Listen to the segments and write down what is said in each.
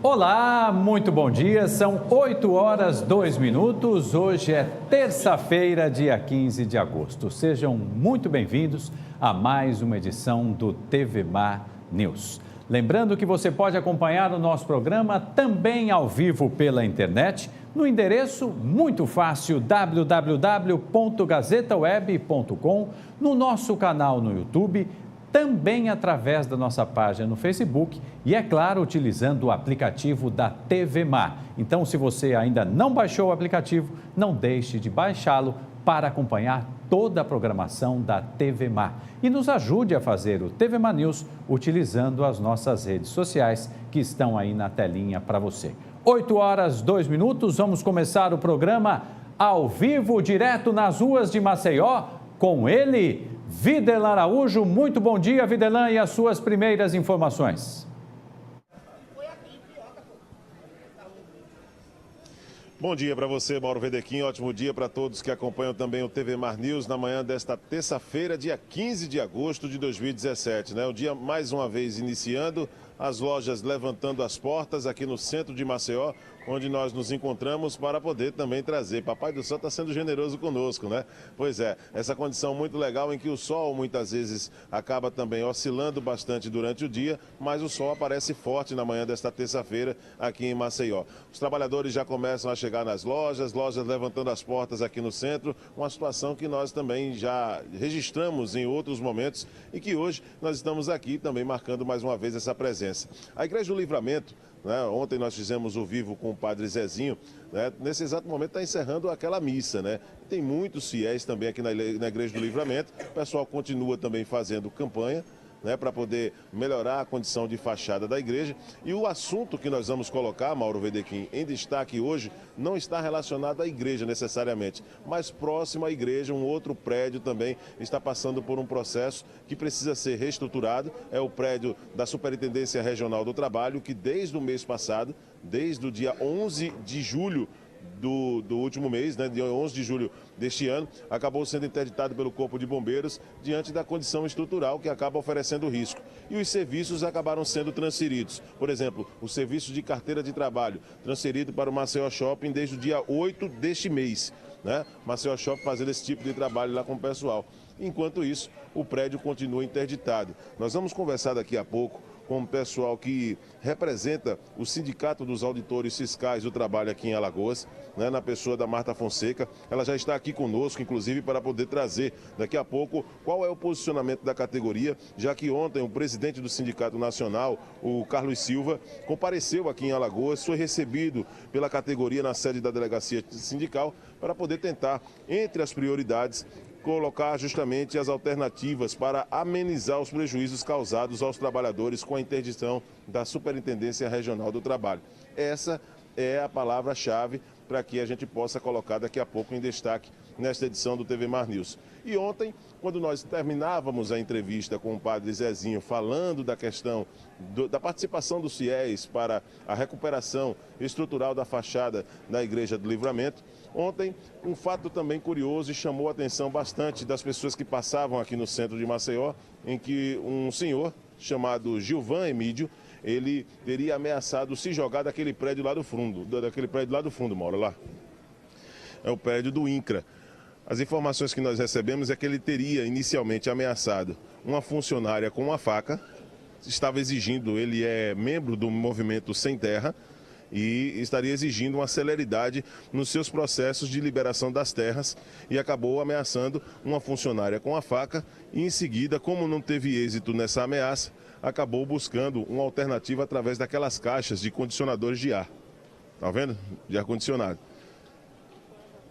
Olá, muito bom dia. São 8 horas 2 minutos. Hoje é terça-feira, dia 15 de agosto. Sejam muito bem-vindos a mais uma edição do TV Mar News. Lembrando que você pode acompanhar o nosso programa também ao vivo pela internet, no endereço muito fácil www.gazetaweb.com, no nosso canal no YouTube, também através da nossa página no Facebook e, é claro, utilizando o aplicativo da TV Mar. Então, se você ainda não baixou o aplicativo, não deixe de baixá-lo para acompanhar toda a programação da TV Mar. E nos ajude a fazer o TV Mar News utilizando as nossas redes sociais que estão aí na telinha para você. 8 horas 2 minutos, vamos começar o programa ao vivo, direto nas ruas de Maceió, com ele, Videlan Araújo. Muito bom dia, Videlan, e as suas primeiras informações. Bom dia para você, Mauro Vedequim. Ótimo dia para todos que acompanham também o TV Mar News na manhã desta terça-feira, dia 15 de agosto de 2017, né? O dia mais uma vez iniciando, as lojas levantando as portas aqui no centro de Maceió, onde nós nos encontramos para poder também trazer. Papai do Céu está sendo generoso conosco, né? Pois é, essa condição muito legal em que o sol muitas vezes acaba também oscilando bastante durante o dia, mas o sol aparece forte na manhã desta terça-feira aqui em Maceió. Os trabalhadores já começam a chegar nas lojas levantando as portas aqui no centro, uma situação que nós também já registramos em outros momentos e que hoje nós estamos aqui também marcando mais uma vez essa presença. A Igreja do Livramento, né? Ontem nós fizemos o vivo com o Padre Zezinho, né? Nesse exato momento está encerrando aquela missa, né? Tem muitos fiéis também aqui na Igreja do Livramento, o pessoal continua também fazendo campanha, né, para poder melhorar a condição de fachada da igreja. E o assunto que nós vamos colocar, Mauro Vedequim, em destaque hoje, não está relacionado à igreja necessariamente, mas próximo à igreja, um outro prédio também está passando por um processo que precisa ser reestruturado. É o prédio da Superintendência Regional do Trabalho, que desde o mês passado, desde o dia 11 de julho, do último mês, né, dia 11 de julho deste ano, acabou sendo interditado pelo Corpo de Bombeiros diante da condição estrutural que acaba oferecendo risco. E os serviços acabaram sendo transferidos. Por exemplo, o serviço de carteira de trabalho transferido para o Maceió Shopping desde o dia 8 deste mês, né? Maceió Shopping fazendo esse tipo de trabalho lá com o pessoal. Enquanto isso, o prédio continua interditado. Nós vamos conversar daqui a pouco com o pessoal que representa o Sindicato dos Auditores Fiscais do Trabalho aqui em Alagoas, né, na pessoa da Marta Fonseca. Ela já está aqui conosco, inclusive, para poder trazer daqui a pouco qual é o posicionamento da categoria, já que ontem o presidente do Sindicato Nacional, o Carlos Silva, compareceu aqui em Alagoas, foi recebido pela categoria na sede da delegacia sindical para poder tentar, entre as prioridades, colocar justamente as alternativas para amenizar os prejuízos causados aos trabalhadores com a interdição da Superintendência Regional do Trabalho. Essa é a palavra-chave para que a gente possa colocar daqui a pouco em destaque nesta edição do TV Mar News. E ontem, quando nós terminávamos a entrevista com o Padre Zezinho falando da questão da participação dos fiéis para a recuperação estrutural da fachada da Igreja do Livramento, ontem um fato também curioso e chamou a atenção bastante das pessoas que passavam aqui no centro de Maceió, em que um senhor chamado Gilvan Emídio, ele teria ameaçado se jogar daquele prédio lá do fundo, Mauro, lá. É o prédio do INCRA. As informações que nós recebemos é que ele teria inicialmente ameaçado uma funcionária com uma faca, estava exigindo, ele é membro do movimento Sem Terra, e estaria exigindo uma celeridade nos seus processos de liberação das terras e acabou ameaçando uma funcionária com a faca e em seguida, como não teve êxito nessa ameaça, acabou buscando uma alternativa através daquelas caixas de condicionadores de ar, tá vendo? De ar-condicionado.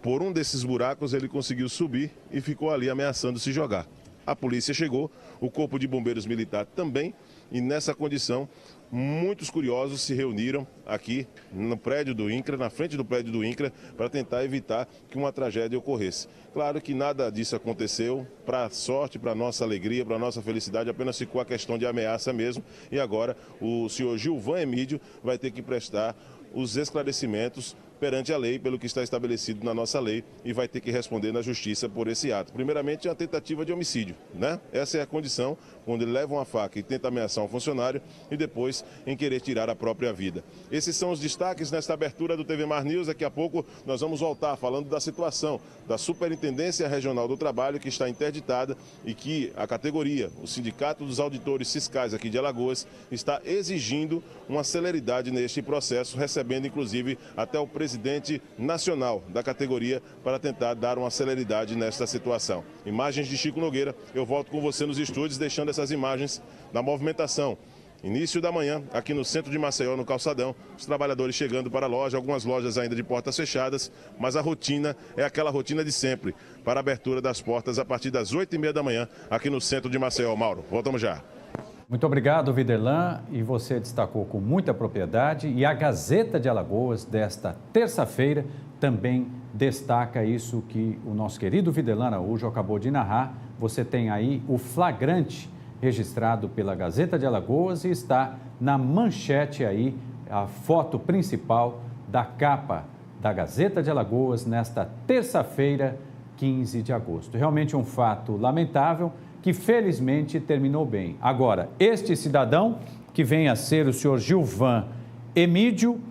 Por um desses buracos ele conseguiu subir e ficou ali ameaçando se jogar. A polícia chegou, o Corpo de Bombeiros Militar também, e nessa condição muitos curiosos se reuniram aqui no prédio do INCRA, na frente do prédio do INCRA, para tentar evitar que uma tragédia ocorresse. Claro que nada disso aconteceu, para sorte, para nossa alegria, para nossa felicidade, apenas ficou a questão de ameaça mesmo, e agora o senhor Gilvan Emídio vai ter que prestar os esclarecimentos perante a lei, pelo que está estabelecido na nossa lei, e vai ter que responder na justiça por esse ato. Primeiramente, é a tentativa de homicídio, né? Essa é a condição, quando ele leva uma faca e tenta ameaçar um funcionário e depois em querer tirar a própria vida. Esses são os destaques nesta abertura do TV Mar News. Daqui a pouco nós vamos voltar falando da situação da Superintendência Regional do Trabalho, que está interditada e que a categoria, o Sindicato dos Auditores Fiscais aqui de Alagoas, está exigindo uma celeridade neste processo, recebendo inclusive até o presidente nacional da categoria para tentar dar uma celeridade nesta situação. Imagens de Chico Nogueira, eu volto com você nos estúdios, deixando essas imagens da movimentação. Início da manhã, aqui no centro de Maceió, no Calçadão, os trabalhadores chegando para a loja, algumas lojas ainda de portas fechadas, mas a rotina é aquela rotina de sempre, para a abertura das portas a partir das 8h30 da manhã, aqui no centro de Maceió. Mauro, voltamos já. Muito obrigado, Viderlan, e você destacou com muita propriedade, e a Gazeta de Alagoas desta terça-feira também destaca isso que o nosso querido Viderlan Araújo acabou de narrar. Você tem aí o flagrante registrado pela Gazeta de Alagoas e está na manchete aí, a foto principal da capa da Gazeta de Alagoas nesta terça-feira, 15 de agosto. Realmente um fato lamentável que felizmente terminou bem. Agora, este cidadão, que vem a ser o senhor Gilvan Emídio,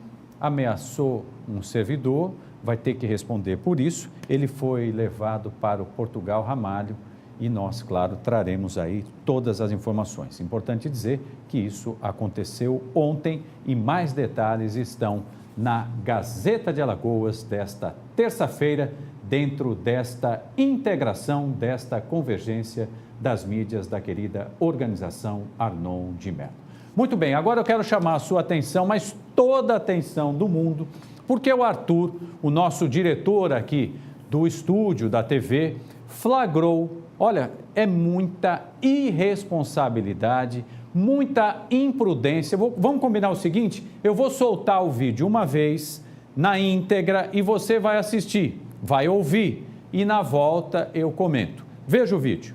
ameaçou um servidor, vai ter que responder por isso. Ele foi levado para o Portugal Ramalho e nós, claro, traremos aí todas as informações. Importante dizer que isso aconteceu ontem e mais detalhes estão na Gazeta de Alagoas desta terça-feira, dentro desta integração, desta convergência das mídias da querida organização Arnon de Mello. Muito bem, agora eu quero chamar a sua atenção, mas toda a atenção do mundo, porque o Arthur, o nosso diretor aqui do estúdio da TV, flagrou, olha, é muita irresponsabilidade, muita imprudência. Vamos combinar o seguinte, eu vou soltar o vídeo uma vez, na íntegra, e você vai assistir, vai ouvir, e na volta eu comento. Veja o vídeo.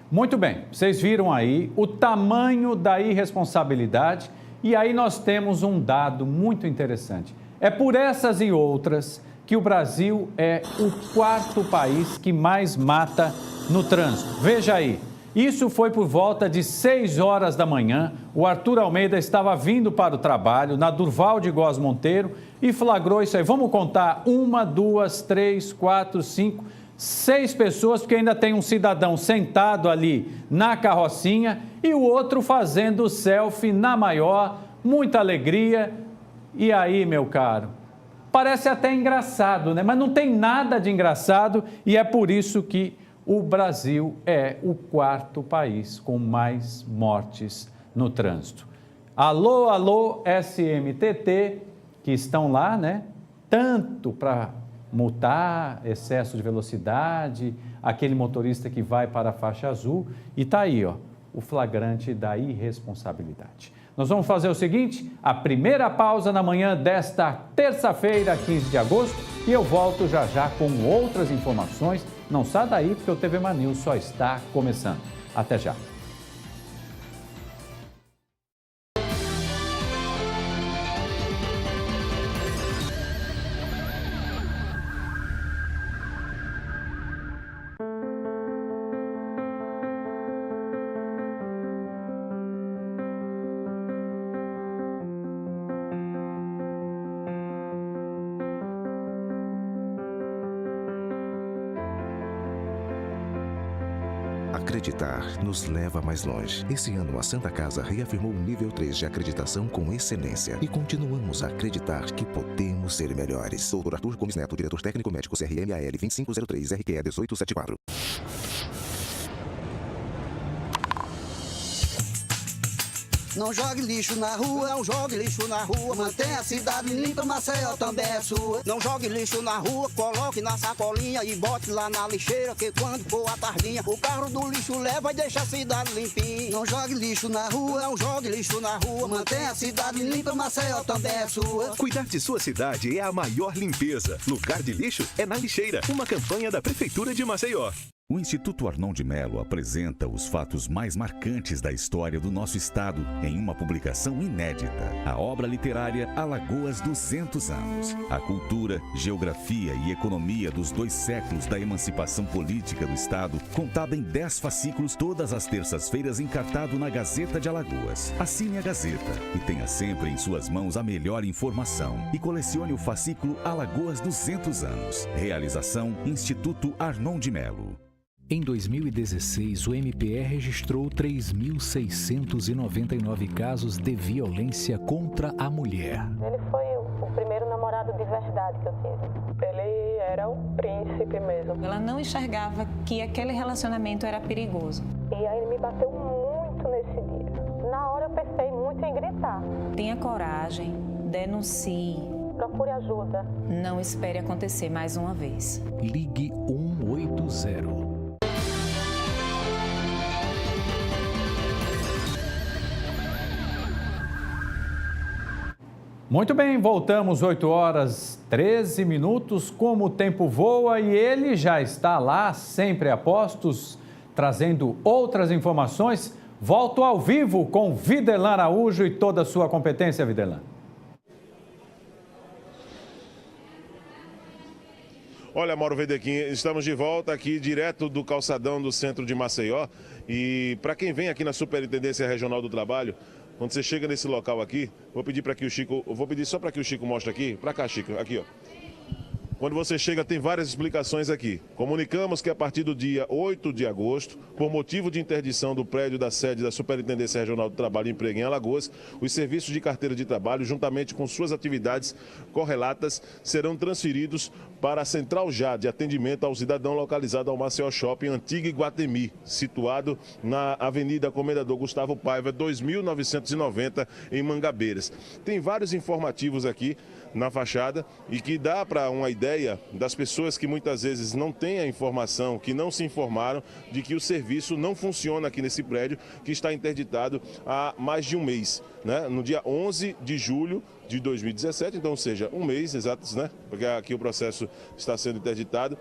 Muito bem, vocês viram aí o tamanho da irresponsabilidade e aí nós temos um dado muito interessante. É por essas e outras que o Brasil é o 4º país que mais mata no trânsito. Veja aí, isso foi por volta de 6 horas da manhã, o Arthur Almeida estava vindo para o trabalho na Durval de Góes Monteiro e flagrou isso aí. Vamos contar 1, 2, 3, 4, 5... 6 pessoas, porque ainda tem um cidadão sentado ali na carrocinha e o outro fazendo selfie na maior, muita alegria. E aí, meu caro, parece até engraçado, né? Mas não tem nada de engraçado e é por isso que o Brasil é o 4º país com mais mortes no trânsito. Alô, alô, SMTT, que estão lá, né? Tanto para multar, excesso de velocidade, aquele motorista que vai para a faixa azul e está aí, ó, o flagrante da irresponsabilidade. Nós vamos fazer o seguinte, a primeira pausa na manhã desta terça-feira, 15 de agosto, e eu volto já já com outras informações. Não sai daí porque o TV Mar News só está começando. Até já. Acreditar nos leva mais longe. Esse ano, a Santa Casa reafirmou o nível 3 de acreditação com excelência. E continuamos a acreditar que podemos ser melhores. Dr. Arthur Gomes Neto, diretor técnico médico CRMAL 2503 RQE 1874. Não jogue lixo na rua, não jogue lixo na rua. Mantenha a cidade limpa, Maceió também é sua. Não jogue lixo na rua, coloque na sacolinha e bote lá na lixeira, que quando for a tardinha, o carro do lixo leva e deixa a cidade limpinha. Não jogue lixo na rua, não jogue lixo na rua. Mantenha a cidade limpa, Maceió também é sua. Cuidar de sua cidade é a maior limpeza. Lugar de lixo é na lixeira. Uma campanha da Prefeitura de Maceió. O Instituto Arnon de Melo apresenta os fatos mais marcantes da história do nosso estado em uma publicação inédita. A obra literária Alagoas 200 anos. A cultura, geografia e economia dos 2 séculos da emancipação política do estado, contada em 10 fascículos, todas as terças-feiras encartado na Gazeta de Alagoas. Assine a Gazeta e tenha sempre em suas mãos a melhor informação. E colecione o fascículo Alagoas 200 anos. Realização Instituto Arnon de Melo. Em 2016, o MPE registrou 3.699 casos de violência contra a mulher. Ele foi o primeiro namorado de verdade que eu tive. Ele era o príncipe mesmo. Ela não enxergava que aquele relacionamento era perigoso. E aí ele me bateu muito nesse dia. Na hora eu pensei muito em gritar. Tenha coragem, denuncie. Procure ajuda. Não espere acontecer mais uma vez. Ligue 180. Muito bem, voltamos 8h13, como o tempo voa e ele já está lá, sempre a postos, trazendo outras informações. Volto ao vivo com Videlan Araújo e toda a sua competência, Videlan. Olha, Mauro Vedequim, estamos de volta aqui direto do calçadão do centro de Maceió. E para quem vem aqui na Superintendência Regional do Trabalho, quando você chega nesse local aqui, vou pedir para que o Chico, só para que o Chico mostre aqui, para cá, Chico, aqui, ó. Quando você chega, tem várias explicações aqui. Comunicamos que a partir do dia 8 de agosto, por motivo de interdição do prédio da sede da Superintendência Regional do Trabalho e Emprego em Alagoas, os serviços de carteira de trabalho, juntamente com suas atividades correlatas, serão transferidos para a Central Já de atendimento ao cidadão localizado ao Maceió Shopping Antiga Iguatemi, situado na Avenida Comendador Gustavo Paiva, 2990, em Mangabeiras. Tem vários informativos aqui na fachada e que dá para uma ideia das pessoas que muitas vezes não têm a informação, que não se informaram de que o serviço não funciona aqui nesse prédio, que está interditado há mais de um mês, né? No dia 11 de julho de 2017, então, ou seja, um mês exato, né? Porque aqui o processo está sendo interditado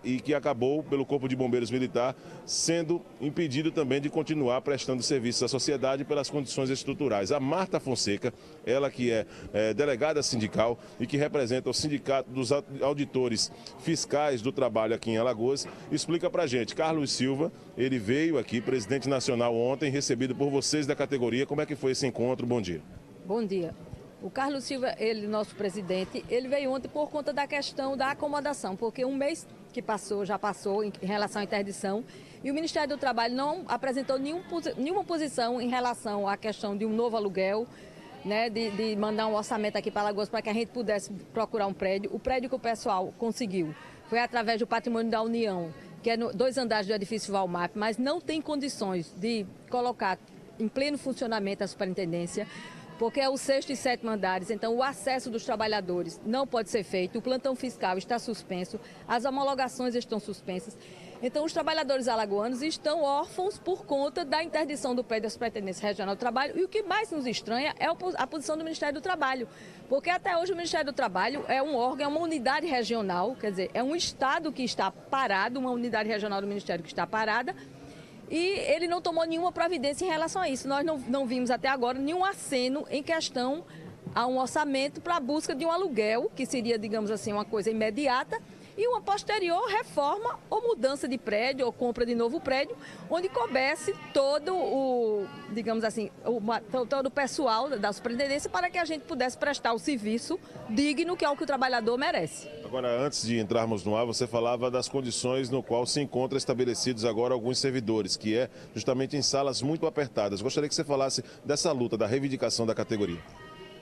e que acabou pelo Corpo de Bombeiros Militar sendo impedido também de continuar prestando serviços à sociedade pelas condições estruturais. A Marta Fonseca, ela que é delegada sindical e que representa o Sindicato dos Auditores Fiscais do Trabalho aqui em Alagoas, explica pra gente. Carlos Silva, ele veio aqui, presidente nacional ontem, recebido por vocês da categoria. Como é que foi esse encontro? Bom dia. Bom dia. O Carlos Silva, ele, nosso presidente, ele veio ontem por conta da questão da acomodação, porque um mês que passou, já passou em relação à interdição, e o Ministério do Trabalho não apresentou nenhuma posição em relação à questão de um novo aluguel, né, de mandar um orçamento aqui para Alagoas para que a gente pudesse procurar um prédio. O prédio que o pessoal conseguiu foi através do Patrimônio da União, que é 2 andares do edifício Valmap, mas não tem condições de colocar em pleno funcionamento a superintendência, porque é o 6º e 7º andares, então o acesso dos trabalhadores não pode ser feito, o plantão fiscal está suspenso, as homologações estão suspensas. Então os trabalhadores alagoanos estão órfãos por conta da interdição do prédio da Superintendência Regional do Trabalho, e o que mais nos estranha é a posição do Ministério do Trabalho, porque até hoje o Ministério do Trabalho é um órgão, é uma unidade regional, quer dizer, é um estado que está parado, uma unidade regional do Ministério que está parada, e ele não tomou nenhuma providência em relação a isso. Nós não vimos até agora nenhum aceno em questão a um orçamento para a busca de um aluguel, que seria, digamos assim, uma coisa imediata, e uma posterior reforma ou mudança de prédio ou compra de novo prédio, onde coubesse todo o, digamos assim, todo o pessoal da superintendência para que a gente pudesse prestar o serviço digno, que é o que o trabalhador merece. Agora, antes de entrarmos no ar, você falava das condições no qual se encontram estabelecidos agora alguns servidores, que é justamente em salas muito apertadas. Gostaria que você falasse dessa luta, da reivindicação da categoria.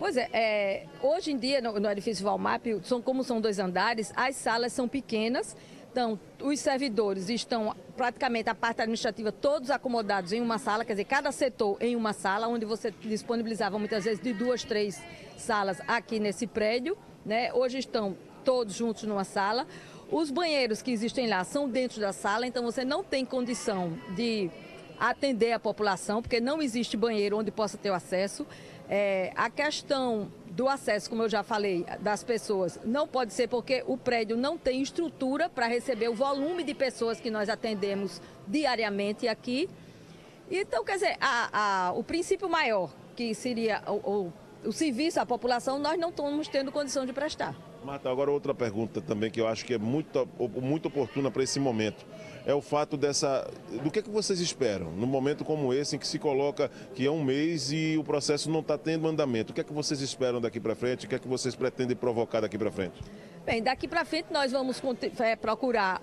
Pois é, hoje em dia no edifício Valmap, como são 2 andares, as salas são pequenas, Então, os servidores estão praticamente, a parte administrativa, todos acomodados em uma sala, quer dizer, cada setor em uma sala, onde você disponibilizava muitas vezes de 2, 3 salas aqui nesse prédio, né? Hoje estão todos juntos numa sala. Os banheiros que existem lá são dentro da sala, então você não tem condição de atender a população, porque não existe banheiro onde possa ter o acesso. A questão do acesso, como eu já falei, das pessoas, não pode ser porque o prédio não tem estrutura para receber o volume de pessoas que nós atendemos diariamente aqui. Então, quer dizer, o princípio maior, que seria o serviço à população, nós não estamos tendo condição de prestar. Marta, agora outra pergunta também que eu acho que é muito oportuna para esse momento. É o fato do que vocês esperam num momento como esse, em que se coloca que é um mês e o processo não está tendo andamento. O que é que vocês esperam daqui para frente? O que é que vocês pretendem provocar daqui para frente? Bem, daqui para frente nós vamos procurar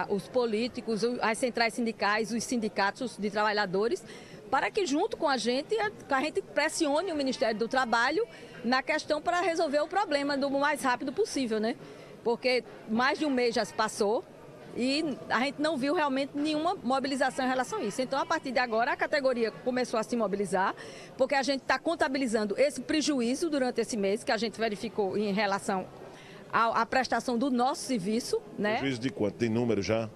os políticos, as centrais sindicais, os sindicatos de trabalhadores, para que junto com a gente pressione o Ministério do Trabalho na questão para resolver o problema do mais rápido possível, né? Porque mais de um mês já se passou e a gente não viu realmente nenhuma mobilização em relação a isso. Então, a partir de agora, a categoria começou a se mobilizar, porque a gente está contabilizando esse prejuízo durante esse mês que a gente verificou em relação à prestação do nosso serviço, né? Prejuízo de quanto? Tem número já?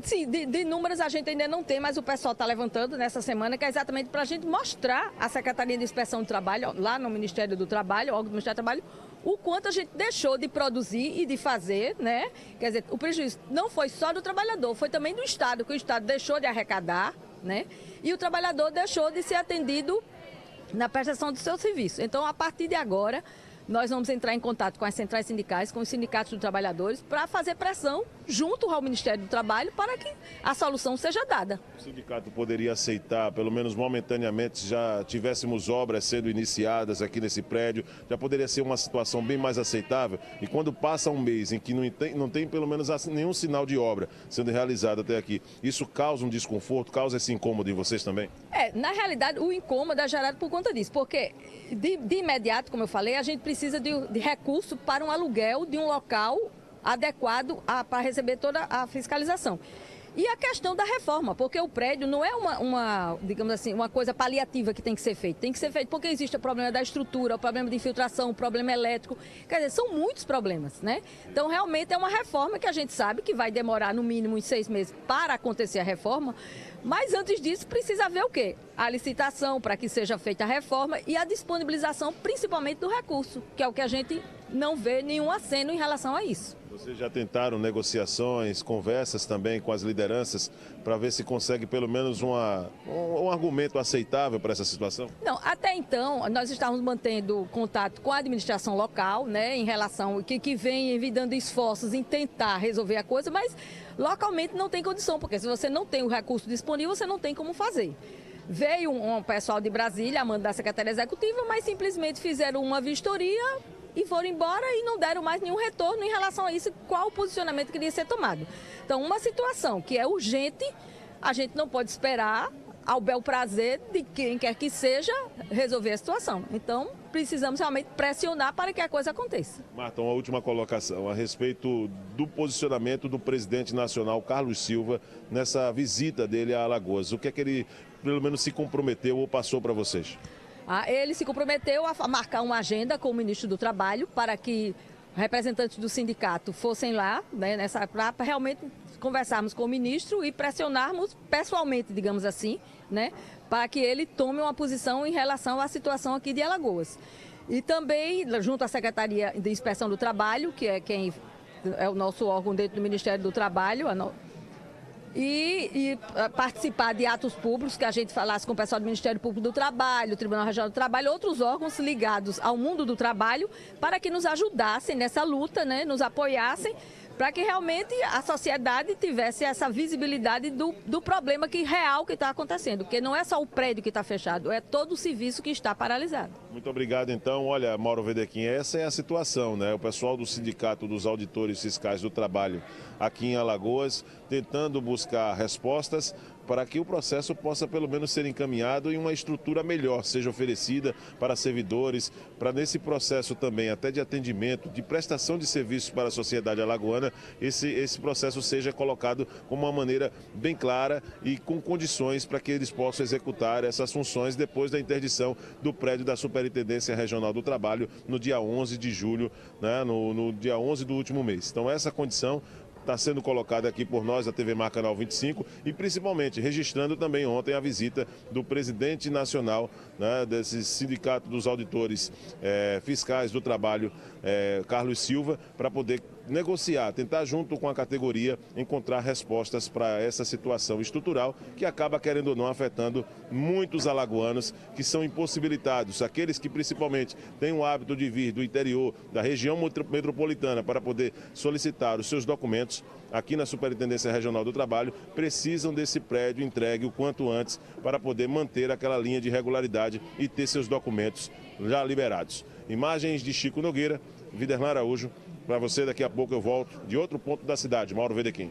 Sim, de números a gente ainda não tem, mas o pessoal está levantando nessa semana, que é exatamente para a gente mostrar à Secretaria de Inspeção do Trabalho, lá no Ministério do Trabalho, órgão do Ministério do Trabalho, o quanto a gente deixou de produzir e de fazer, né? Quer dizer, o prejuízo não foi só do trabalhador, foi também do Estado, que o Estado deixou de arrecadar, né? E o trabalhador deixou de ser atendido na prestação do seu serviço. Então, a partir de agora, nós vamos entrar em contato com as centrais sindicais, com os sindicatos dos trabalhadores, para fazer pressão junto ao Ministério do Trabalho para que a solução seja dada. O sindicato poderia aceitar, pelo menos momentaneamente, se já tivéssemos obras sendo iniciadas aqui nesse prédio, já poderia ser uma situação bem mais aceitável? E quando passa um mês em que não tem pelo menos nenhum sinal de obra sendo realizado até aqui, isso causa um desconforto, causa esse incômodo em vocês também? Na realidade, o incômodo é gerado por conta disso, porque de imediato, como eu falei, a gente precisa de recurso para um aluguel de um local adequado para receber toda a fiscalização. E a questão da reforma, porque o prédio não é digamos assim, uma coisa paliativa que tem que ser feita. Tem que ser feito porque existe o problema da estrutura, o problema de infiltração, o problema elétrico. Quer dizer, são muitos problemas, né? Então, realmente é uma reforma que a gente sabe que vai demorar no mínimo uns 6 meses para acontecer a reforma. Mas antes disso, precisa haver o quê? A licitação para que seja feita a reforma e a disponibilização, principalmente do recurso, que é o que a gente não vê nenhum aceno em relação a isso. Vocês já tentaram negociações, conversas também com as lideranças para ver se consegue pelo menos um argumento aceitável para essa situação? Não, até então nós estávamos mantendo contato com a administração local, né, em relação que vem dando esforços em tentar resolver a coisa, mas localmente não tem condição, porque se você não tem o recurso disponível, você não tem como fazer. Veio um pessoal de Brasília, a mando da Secretaria Executiva, mas simplesmente fizeram uma vistoria e foram embora e não deram mais nenhum retorno em relação a isso, qual o posicionamento que iria ser tomado. Então, uma situação que é urgente, a gente não pode esperar ao bel prazer de quem quer que seja resolver a situação. Então, precisamos realmente pressionar para que a coisa aconteça. Marta, uma última colocação a respeito do posicionamento do presidente nacional, Carlos Silva, nessa visita dele a Alagoas. O que é que ele, pelo menos, se comprometeu ou passou para vocês? Ele se comprometeu a marcar uma agenda com o ministro do Trabalho para que representantes do sindicato fossem lá, né, para realmente conversarmos com o ministro e pressionarmos pessoalmente, digamos assim, né, para que ele tome uma posição em relação à situação aqui de Alagoas. E também, junto à Secretaria de Inspeção do Trabalho, que é quem é o nosso órgão dentro do Ministério do Trabalho, e participar de atos públicos, que a gente falasse com o pessoal do Ministério Público do Trabalho, Tribunal Regional do Trabalho, outros órgãos ligados ao mundo do trabalho, para que nos ajudassem nessa luta, né, nos apoiassem, para que realmente a sociedade tivesse essa visibilidade do problema real que está acontecendo, porque não é só o prédio que está fechado, é todo o serviço que está paralisado. Muito obrigado, então. Olha, Mauro Wedekind, essa é a situação, né? O pessoal do Sindicato dos Auditores Fiscais do Trabalho aqui em Alagoas, tentando buscar respostas para que o processo possa pelo menos ser encaminhado e uma estrutura melhor seja oferecida para servidores, para nesse processo também até de atendimento, de prestação de serviços para a sociedade alagoana, esse processo seja colocado como uma maneira bem clara e com condições para que eles possam executar essas funções depois da interdição do prédio da Superintendência Regional do Trabalho no dia 11 de julho, né, no dia 11 do último mês. Então essa condição está sendo colocada aqui por nós, da TV Mar Canal 25, e principalmente registrando também ontem a visita do presidente nacional, né, desse sindicato dos auditores fiscais do trabalho, Carlos Silva, para poder negociar, tentar junto com a categoria encontrar respostas para essa situação estrutural que acaba, querendo ou não, afetando muitos alagoanos que são impossibilitados, aqueles que principalmente têm o hábito de vir do interior, da região metropolitana para poder solicitar os seus documentos aqui na Superintendência Regional do Trabalho, precisam desse prédio entregue o quanto antes para poder manter aquela linha de regularidade e ter seus documentos já liberados. Imagens de Chico Nogueira, Viderlan Araújo. Para você, daqui a pouco eu volto de outro ponto da cidade, Mauro Vedequim.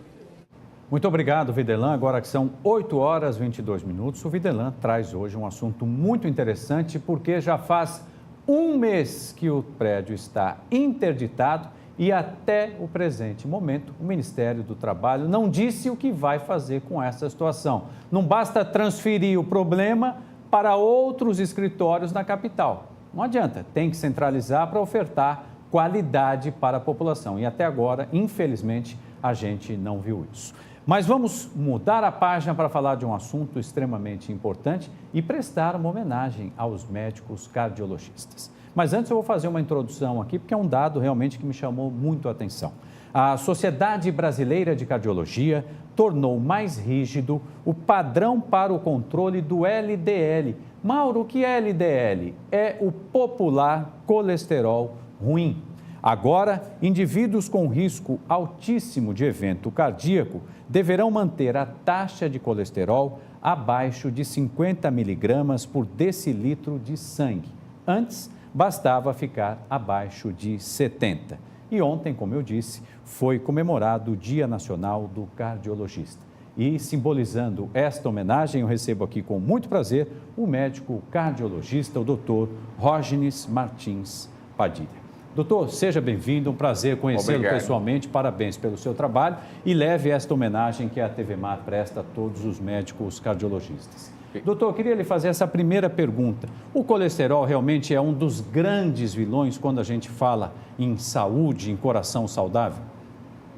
Muito obrigado, Viderlan. Agora que são 8 horas e 22 minutos, o Viderlan traz hoje um assunto muito interessante, porque já faz um mês que o prédio está interditado e até o presente momento o Ministério do Trabalho não disse o que vai fazer com essa situação. Não basta transferir o problema para outros escritórios na capital. Não adianta, tem que centralizar para ofertar qualidade para a população. E até agora, infelizmente, a gente não viu isso. Mas vamos mudar a página para falar de um assunto extremamente importante e prestar uma homenagem aos médicos cardiologistas. Mas antes eu vou fazer uma introdução aqui, porque é um dado realmente que me chamou muito a atenção. A Sociedade Brasileira de Cardiologia tornou mais rígido o padrão para o controle do LDL. Mauro, o que é LDL? É o popular colesterol ruim. Agora, indivíduos com risco altíssimo de evento cardíaco deverão manter a taxa de colesterol abaixo de 50 miligramas por decilitro de sangue. Antes, bastava ficar abaixo de 70. E ontem, como eu disse, foi comemorado o Dia Nacional do Cardiologista. E, simbolizando esta homenagem, eu recebo aqui com muito prazer o médico cardiologista, o Dr. Rógenes Martins Padilha. Doutor, seja bem-vindo, um prazer conhecê-lo pessoalmente, parabéns pelo seu trabalho e leve esta homenagem que a TV Mar presta a todos os médicos cardiologistas. Doutor, eu queria lhe fazer essa primeira pergunta. O colesterol realmente é um dos grandes vilões quando a gente fala em saúde, em coração saudável?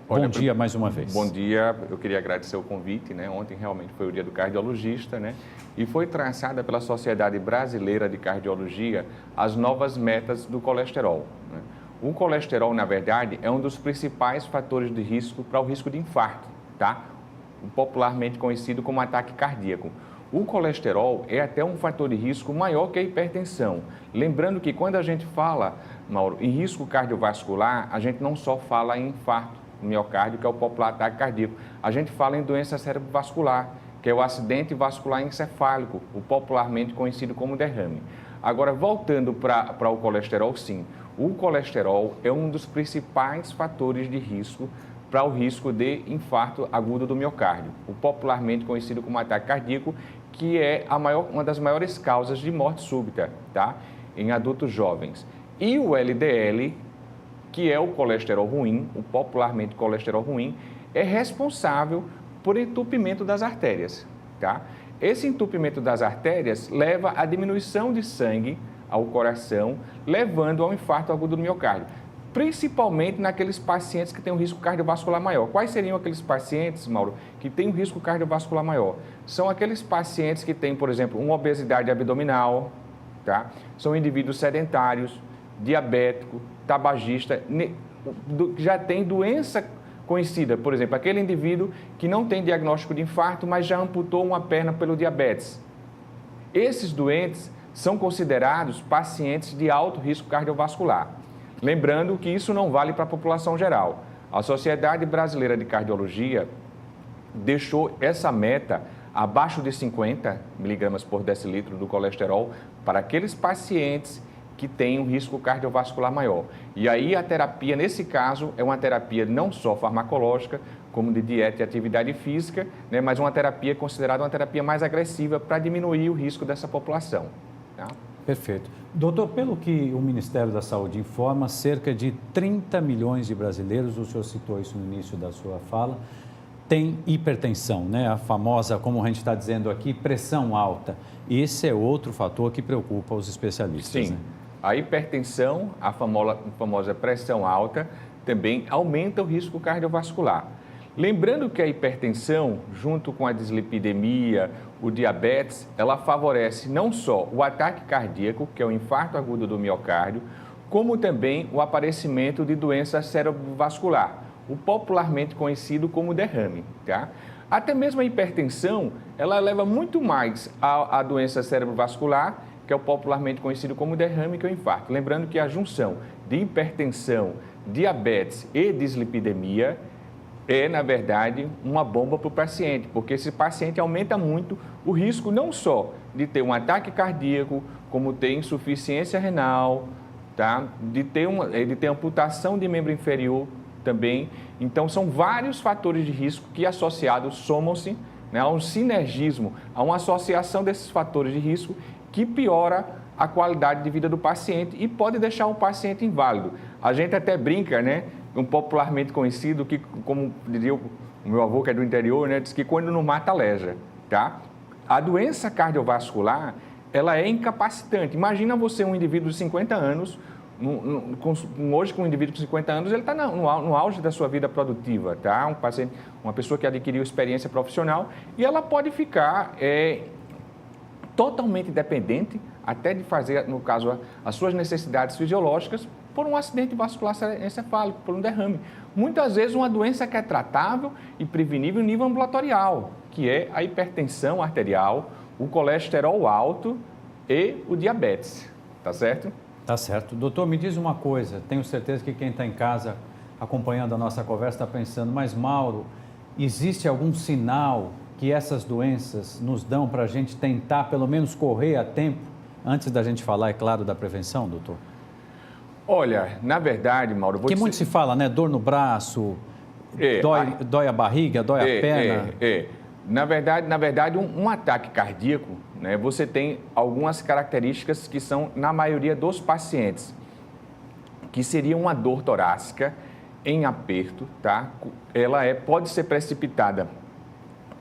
Bom dia mais uma vez. Bom dia, eu queria agradecer o convite, né? Ontem realmente foi o dia do cardiologista, né? E foi traçada pela Sociedade Brasileira de Cardiologia as novas metas do colesterol, né? O colesterol, na verdade, é um dos principais fatores de risco para o risco de infarto, tá? Popularmente conhecido como ataque cardíaco. O colesterol é até um fator de risco maior que a hipertensão. Lembrando que quando a gente fala, Mauro, em risco cardiovascular, a gente não só fala em infarto miocárdio, que é o popular ataque cardíaco. A gente fala em doença cerebrovascular, que é o acidente vascular encefálico, o popularmente conhecido como derrame. Agora, voltando para o colesterol, sim. O colesterol é um dos principais fatores de risco para o risco de infarto agudo do miocárdio, o popularmente conhecido como ataque cardíaco, que é uma das maiores causas de morte súbita, tá? Em adultos jovens. E o LDL, que é o colesterol ruim, o popularmente colesterol ruim, é responsável por entupimento das artérias, tá? Esse entupimento das artérias leva à diminuição de sangue ao coração, levando ao infarto agudo do miocárdio, principalmente naqueles pacientes que têm um risco cardiovascular maior. Quais seriam aqueles pacientes, Mauro, que têm um risco cardiovascular maior? São aqueles pacientes que têm, por exemplo, uma obesidade abdominal, tá? São indivíduos sedentários, diabético, tabagista, já tem doença conhecida, por exemplo, aquele indivíduo que não tem diagnóstico de infarto, mas já amputou uma perna pelo diabetes. Esses doentes são considerados pacientes de alto risco cardiovascular. Lembrando que isso não vale para a população geral. A Sociedade Brasileira de Cardiologia deixou essa meta abaixo de 50 miligramas por decilitro do colesterol para aqueles pacientes que têm um risco cardiovascular maior. E aí a terapia, nesse caso, é uma terapia não só farmacológica, como de dieta e atividade física, né, mas uma terapia considerada uma terapia mais agressiva para diminuir o risco dessa população. Tá? Perfeito. Doutor, pelo que o Ministério da Saúde informa, cerca de 30 milhões de brasileiros, o senhor citou isso no início da sua fala, tem hipertensão, né? A famosa, como a gente está dizendo aqui, pressão alta. Esse é outro fator que preocupa os especialistas. Sim, né? A hipertensão, a famosa pressão alta, também aumenta o risco cardiovascular. Lembrando que a hipertensão, junto com a dislipidemia, o diabetes, ela favorece não só o ataque cardíaco, que é o infarto agudo do miocárdio, como também o aparecimento de doença cerebrovascular, o popularmente conhecido como derrame. Tá? Até mesmo a hipertensão, ela leva muito mais à doença cerebrovascular, que é o popularmente conhecido como derrame, que é o infarto. Lembrando que a junção de hipertensão, diabetes e dislipidemia é, na verdade, uma bomba para o paciente, porque esse paciente aumenta muito o risco não só de ter um ataque cardíaco, como ter insuficiência renal, tá? de ter amputação de membro inferior também. Então, são vários fatores de risco que, associados, somam-se, né, a um sinergismo, a uma associação desses fatores de risco que piora a qualidade de vida do paciente e pode deixar o paciente inválido. A gente até brinca, né? Um popularmente conhecido que, como diria o meu avô, que é do interior, né, diz que quando não mata, aleja, tá? A doença cardiovascular, ela é incapacitante. Imagina você, um indivíduo de 50 anos, hoje com um indivíduo de 50 anos, ele está no auge da sua vida produtiva, tá? Um paciente, uma pessoa que adquiriu experiência profissional e ela pode ficar totalmente dependente, até de fazer, no caso, as suas necessidades fisiológicas, por um acidente vascular encefálico, por um derrame. Muitas vezes uma doença que é tratável e prevenível em nível ambulatorial, que é a hipertensão arterial, o colesterol alto e o diabetes. Tá certo? Tá certo. Doutor, me diz uma coisa, tenho certeza que quem está em casa acompanhando a nossa conversa está pensando, mas Mauro, existe algum sinal que essas doenças nos dão para a gente tentar pelo menos correr a tempo, antes da gente falar, é claro, da prevenção, doutor? Olha, na verdade, Mauro... Porque muito se fala, né? Dor no braço, dói a barriga, dói a perna. Na verdade um ataque cardíaco, né? Você tem algumas características que são, na maioria dos pacientes, que seria uma dor torácica em aperto, tá? Ela pode ser precipitada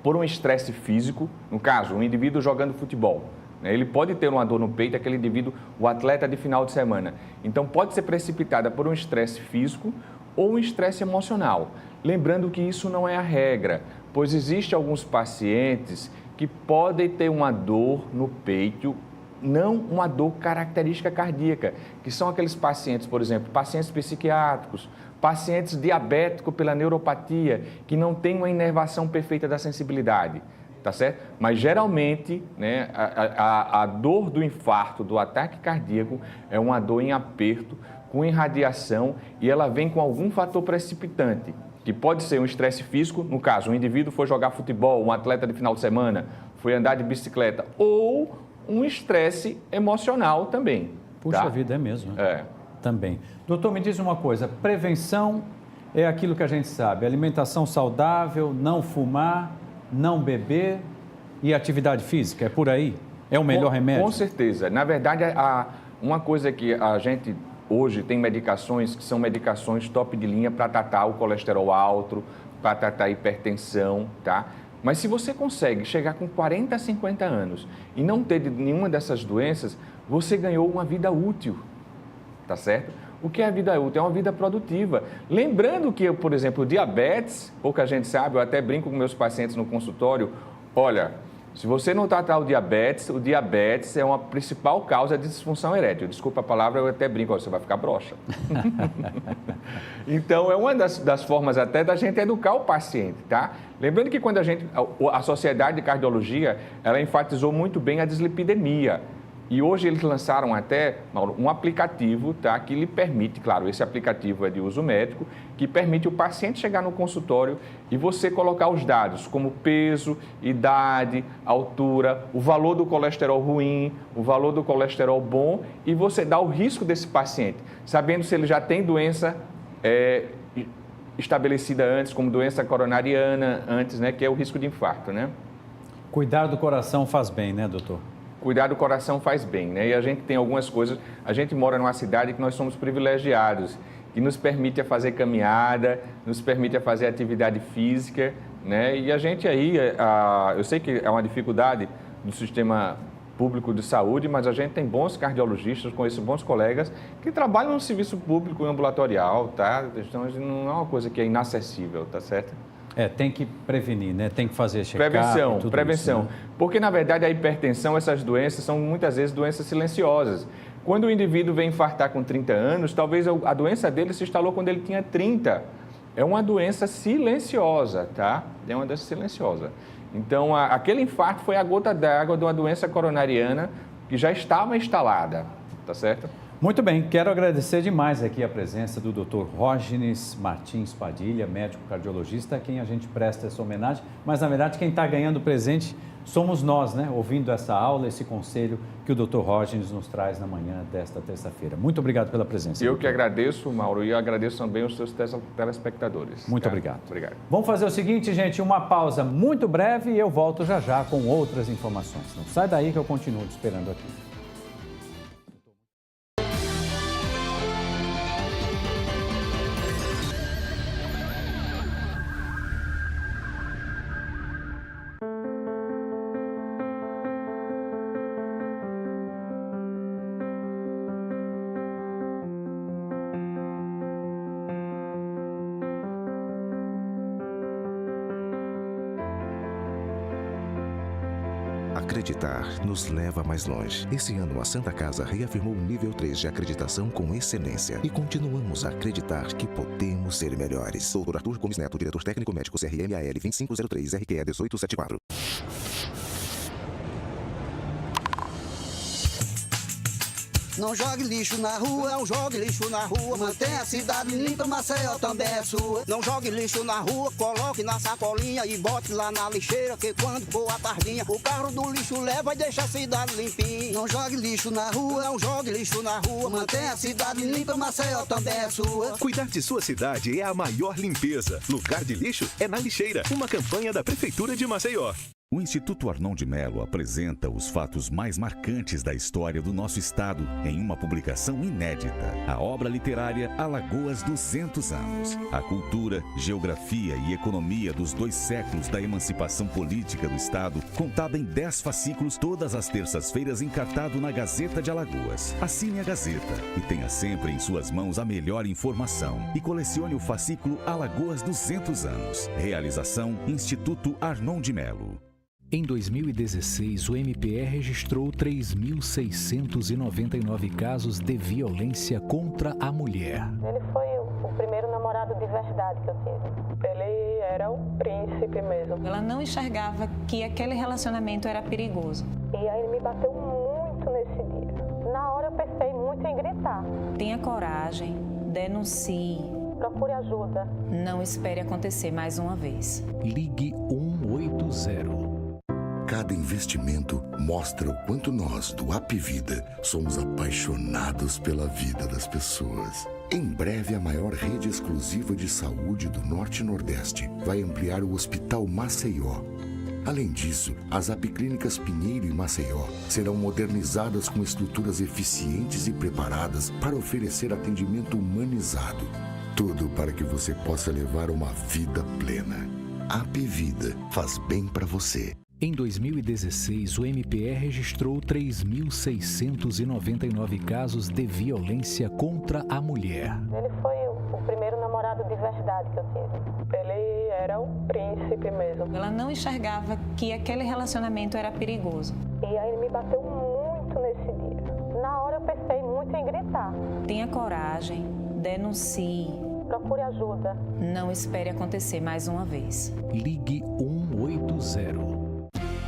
por um estresse físico, no caso, um indivíduo jogando futebol. Ele pode ter uma dor no peito, aquele indivíduo, o atleta de final de semana. Então, pode ser precipitada por um estresse físico ou um estresse emocional. Lembrando que isso não é a regra, pois existem alguns pacientes que podem ter uma dor no peito, não uma dor característica cardíaca, que são aqueles pacientes, por exemplo, pacientes psiquiátricos, pacientes diabéticos pela neuropatia, que não têm uma inervação perfeita da sensibilidade. Tá certo? Mas geralmente, né, a dor do infarto, do ataque cardíaco, é uma dor em aperto, com irradiação, e ela vem com algum fator precipitante, que pode ser um estresse físico, no caso, um indivíduo foi jogar futebol, um atleta de final de semana, foi andar de bicicleta, ou um estresse emocional também. Puxa tá? vida, é mesmo. Né? Também. Doutor, me diz uma coisa, prevenção é aquilo que a gente sabe, alimentação saudável, não fumar, não beber e atividade física, é por aí? É o melhor remédio? Com certeza. Na verdade, uma coisa que a gente hoje tem medicações que são medicações top de linha para tratar o colesterol alto, para tratar a hipertensão, tá? Mas se você consegue chegar com 40 a 50 anos e não ter nenhuma dessas doenças, você ganhou uma vida útil, tá certo? O que é a vida útil? É uma vida produtiva. Lembrando que, por exemplo, o diabetes, pouca gente sabe, eu até brinco com meus pacientes no consultório, olha, se você não tratar o diabetes é uma principal causa de disfunção erétil. Desculpa a palavra, eu até brinco, você vai ficar broxa. Então, é uma das formas até da gente educar o paciente, tá? Lembrando que quando a Sociedade de Cardiologia, ela enfatizou muito bem a dislipidemia. E hoje eles lançaram até, Mauro, um aplicativo, tá, que lhe permite, claro, esse aplicativo é de uso médico, que permite o paciente chegar no consultório e você colocar os dados, como peso, idade, altura, o valor do colesterol ruim, o valor do colesterol bom, e você dá o risco desse paciente, sabendo se ele já tem doença estabelecida antes como doença coronariana, antes, né, que é o risco de infarto, né? Cuidar do coração faz bem, né, doutor? Cuidar do coração faz bem, né? E a gente tem algumas coisas, a gente mora numa cidade que nós somos privilegiados, que nos permite a fazer caminhada, nos permite a fazer atividade física, né? E a gente aí, eu sei que é uma dificuldade do sistema público de saúde, mas a gente tem bons cardiologistas, conheço bons colegas que trabalham no serviço público e ambulatorial, tá? Então, não é uma coisa que é inacessível, tá certo? Tem que prevenir, né? Tem que fazer check-up. Prevenção. Isso, né? Porque, na verdade, a hipertensão, essas doenças são muitas vezes doenças silenciosas. Quando o indivíduo vem infartar com 30 anos, talvez a doença dele se instalou quando ele tinha 30. É uma doença silenciosa, tá? É uma doença silenciosa. Então, aquele infarto foi a gota d'água de uma doença coronariana que já estava instalada, tá certo? Muito bem, quero agradecer demais aqui a presença do Dr. Rógenes Martins Padilha, médico cardiologista, a quem a gente presta essa homenagem, mas na verdade quem está ganhando o presente somos nós, né? Ouvindo essa aula, esse conselho que o Dr. Rógenes nos traz na manhã desta terça-feira. Muito obrigado pela presença. Eu que agradeço, Mauro, e eu agradeço também os seus telespectadores. Muito obrigado. Obrigado. Vamos fazer o seguinte, gente, uma pausa muito breve e eu volto já já com outras informações. Não sai daí que eu continuo te esperando aqui. Acreditar nos leva mais longe. Esse ano, a Santa Casa reafirmou o nível 3 de acreditação com excelência e continuamos a acreditar que podemos ser melhores. Dr. Arthur Gomes Neto, diretor técnico médico CRMAL 2503 RQE 1874. Não jogue lixo na rua, não jogue lixo na rua. Mantenha a cidade limpa, Maceió também é sua. Não jogue lixo na rua, coloque na sacolinha e bote lá na lixeira, que quando for a tardinha, o carro do lixo leva e deixa a cidade limpinha. Não jogue lixo na rua, não jogue lixo na rua. Mantenha a cidade limpa, Maceió também é sua. Cuidar de sua cidade é a maior limpeza. Lugar de lixo é na lixeira. Uma campanha da Prefeitura de Maceió. O Instituto Arnon de Melo apresenta os fatos mais marcantes da história do nosso estado em uma publicação inédita. A obra literária Alagoas 200 anos. A cultura, geografia e economia dos 2 séculos da emancipação política do estado, contada em 10 fascículos todas as terças-feiras, encartado na Gazeta de Alagoas. Assine a Gazeta e tenha sempre em suas mãos a melhor informação. E colecione o fascículo Alagoas 200 anos. Realização Instituto Arnon de Melo. Em 2016, o MPE registrou 3.699 casos de violência contra a mulher. Ele foi o primeiro namorado de verdade que eu tive. Ele era um príncipe mesmo. Ela não enxergava que aquele relacionamento era perigoso. E aí ele me bateu muito nesse dia. Na hora eu pensei muito em gritar. Tenha coragem, denuncie. Procure ajuda. Não espere acontecer mais uma vez. Ligue 180. Cada investimento mostra o quanto nós, do Apvida, somos apaixonados pela vida das pessoas. Em breve, a maior rede exclusiva de saúde do Norte e Nordeste vai ampliar o Hospital Maceió. Além disso, as Apclínicas Pinheiro e Maceió serão modernizadas com estruturas eficientes e preparadas para oferecer atendimento humanizado. Tudo para que você possa levar uma vida plena. Apvida faz bem para você. Em 2016, o MPE registrou 3.699 casos de violência contra a mulher. Ele foi o primeiro namorado de verdade que eu tive. Ele era um príncipe mesmo. Ela não enxergava que aquele relacionamento era perigoso. E aí ele me bateu muito nesse dia. Na hora eu pensei muito em gritar. Tenha coragem, denuncie. Procure ajuda. Não espere acontecer mais uma vez. Ligue 180.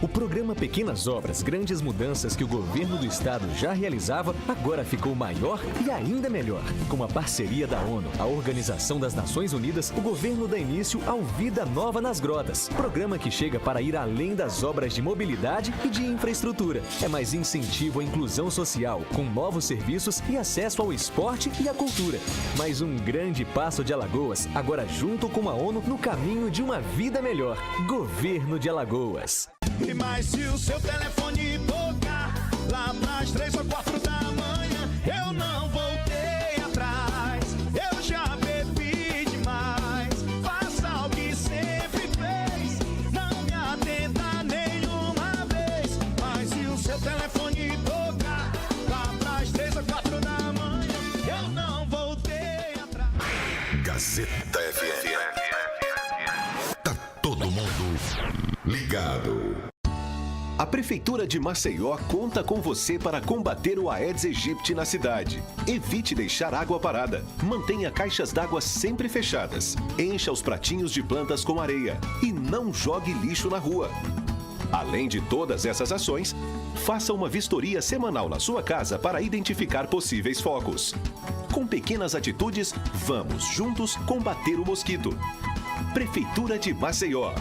O programa Pequenas Obras, Grandes Mudanças que o governo do estado já realizava, agora ficou maior e ainda melhor. Com a parceria da ONU, a Organização das Nações Unidas, o governo dá início ao Vida Nova nas Grotas. Programa que chega para ir além das obras de mobilidade e de infraestrutura. É mais incentivo à inclusão social, com novos serviços e acesso ao esporte e à cultura. Mais um grande passo de Alagoas, agora junto com a ONU no caminho de uma vida melhor. Governo de Alagoas. E mais se o seu telefone tocar lá pras 3 ou 4 da manhã, eu não voltei atrás, eu já bebi demais. Faça o que sempre fez, não me atenda nenhuma vez. Mas se o seu telefone tocar lá pras 3 ou 4 da manhã, eu não voltei atrás. Gazeta FM. Tá todo mundo ligado. A Prefeitura de Maceió conta com você para combater o Aedes aegypti na cidade. Evite deixar água parada. Mantenha caixas d'água sempre fechadas. Encha os pratinhos de plantas com areia. E não jogue lixo na rua. Além de todas essas ações, faça uma vistoria semanal na sua casa para identificar possíveis focos. Com pequenas atitudes, vamos juntos combater o mosquito. Prefeitura de Maceió.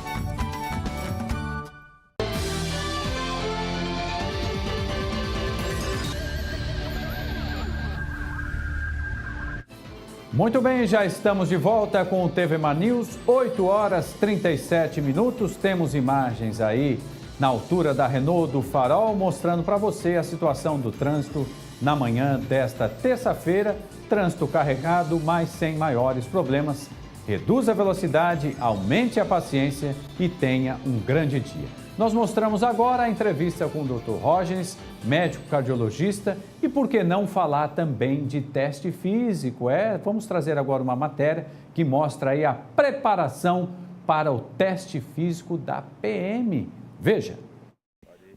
Muito bem, já estamos de volta com o TVMar News, 8 horas 37 minutos. Temos imagens aí na altura da Renault do Farol, mostrando para você a situação do trânsito na manhã desta terça-feira. Trânsito carregado, mas sem maiores problemas. Reduza a velocidade, aumente a paciência e tenha um grande dia. Nós mostramos agora a entrevista com o Dr. Rógenes, médico cardiologista, e por que não falar também de teste físico? Vamos trazer agora uma matéria que mostra aí a preparação para o teste físico da PM. Veja.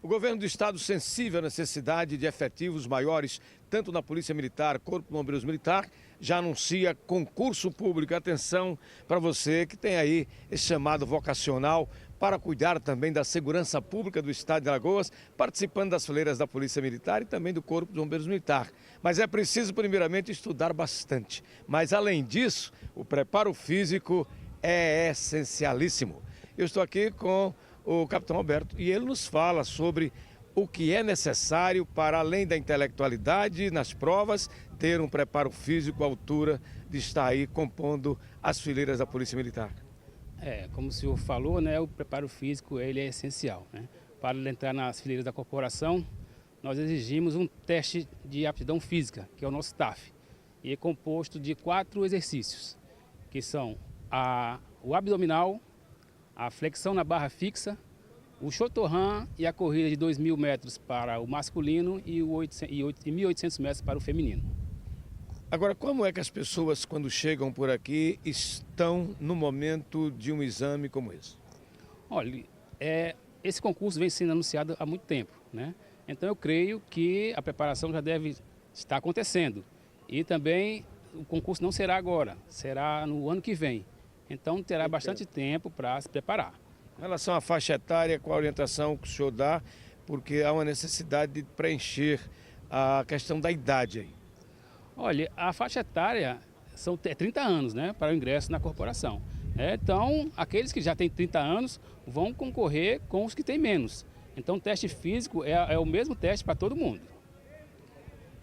O governo do estado, sensível à necessidade de efetivos maiores, tanto na Polícia Militar, Corpo de Bombeiros Militar, já anuncia concurso público. Atenção para você que tem aí esse chamado vocacional para cuidar também da segurança pública do estado de Alagoas, participando das fileiras da Polícia Militar e também do Corpo de Bombeiros Militar. Mas é preciso, primeiramente, estudar bastante. Mas, além disso, o preparo físico é essencialíssimo. Eu estou aqui com o capitão Alberto e ele nos fala sobre o que é necessário para, além da intelectualidade nas provas, ter um preparo físico à altura de estar aí compondo as fileiras da Polícia Militar. Como o senhor falou, né, o preparo físico ele é essencial, né? Para entrar nas fileiras da corporação, nós exigimos um teste de aptidão física, que é o nosso TAF, e é composto de 4 exercícios, que são o abdominal, a flexão na barra fixa, o shotoran e a corrida de 2.000 metros para o masculino e 1.800 metros para o feminino. Agora, como é que as pessoas, quando chegam por aqui, estão no momento de um exame como esse? Olha, esse concurso vem sendo anunciado há muito tempo, né? Então eu creio que a preparação já deve estar acontecendo. E também o concurso não será agora, será no ano que vem. Então terá bastante tempo para se preparar. Em relação à faixa etária, qual a orientação que o senhor dá? Porque há uma necessidade de preencher a questão da idade aí. Olha, a faixa etária são 30 anos, né, para o ingresso na corporação. Então, aqueles que já têm 30 anos vão concorrer com os que têm menos. Então, o teste físico é o mesmo teste para todo mundo.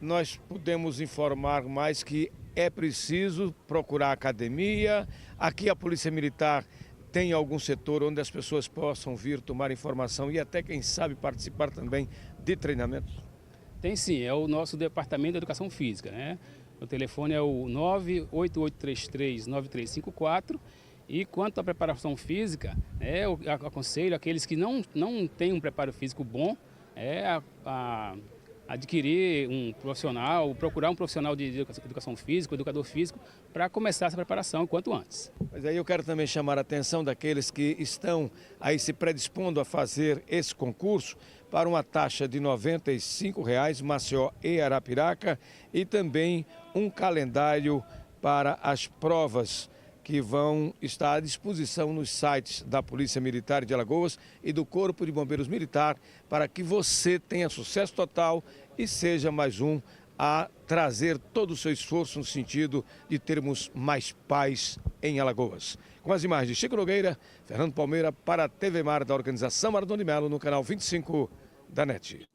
Nós podemos informar mais que é preciso procurar academia. Aqui a Polícia Militar tem algum setor onde as pessoas possam vir tomar informação e até, quem sabe, participar também de treinamentos? Tem sim, é o nosso Departamento de Educação Física, né? O telefone é o 988339354 e quanto à preparação física, eu aconselho aqueles que não têm um preparo físico bom, adquirir um profissional, procurar um profissional de educação física, educador físico, para começar essa preparação o quanto antes. Mas aí eu quero também chamar a atenção daqueles que estão aí se predispondo a fazer esse concurso para uma taxa de R$ 95,00, Maceió e Arapiraca, e também um calendário para as provas que vão estar à disposição nos sites da Polícia Militar de Alagoas e do Corpo de Bombeiros Militar, para que você tenha sucesso total e seja mais um a trazer todo o seu esforço no sentido de termos mais paz em Alagoas. Com as imagens de Chico Nogueira, Fernando Palmeira para a TV Mar da Organização Maradona de Melo, no canal 25 da NET.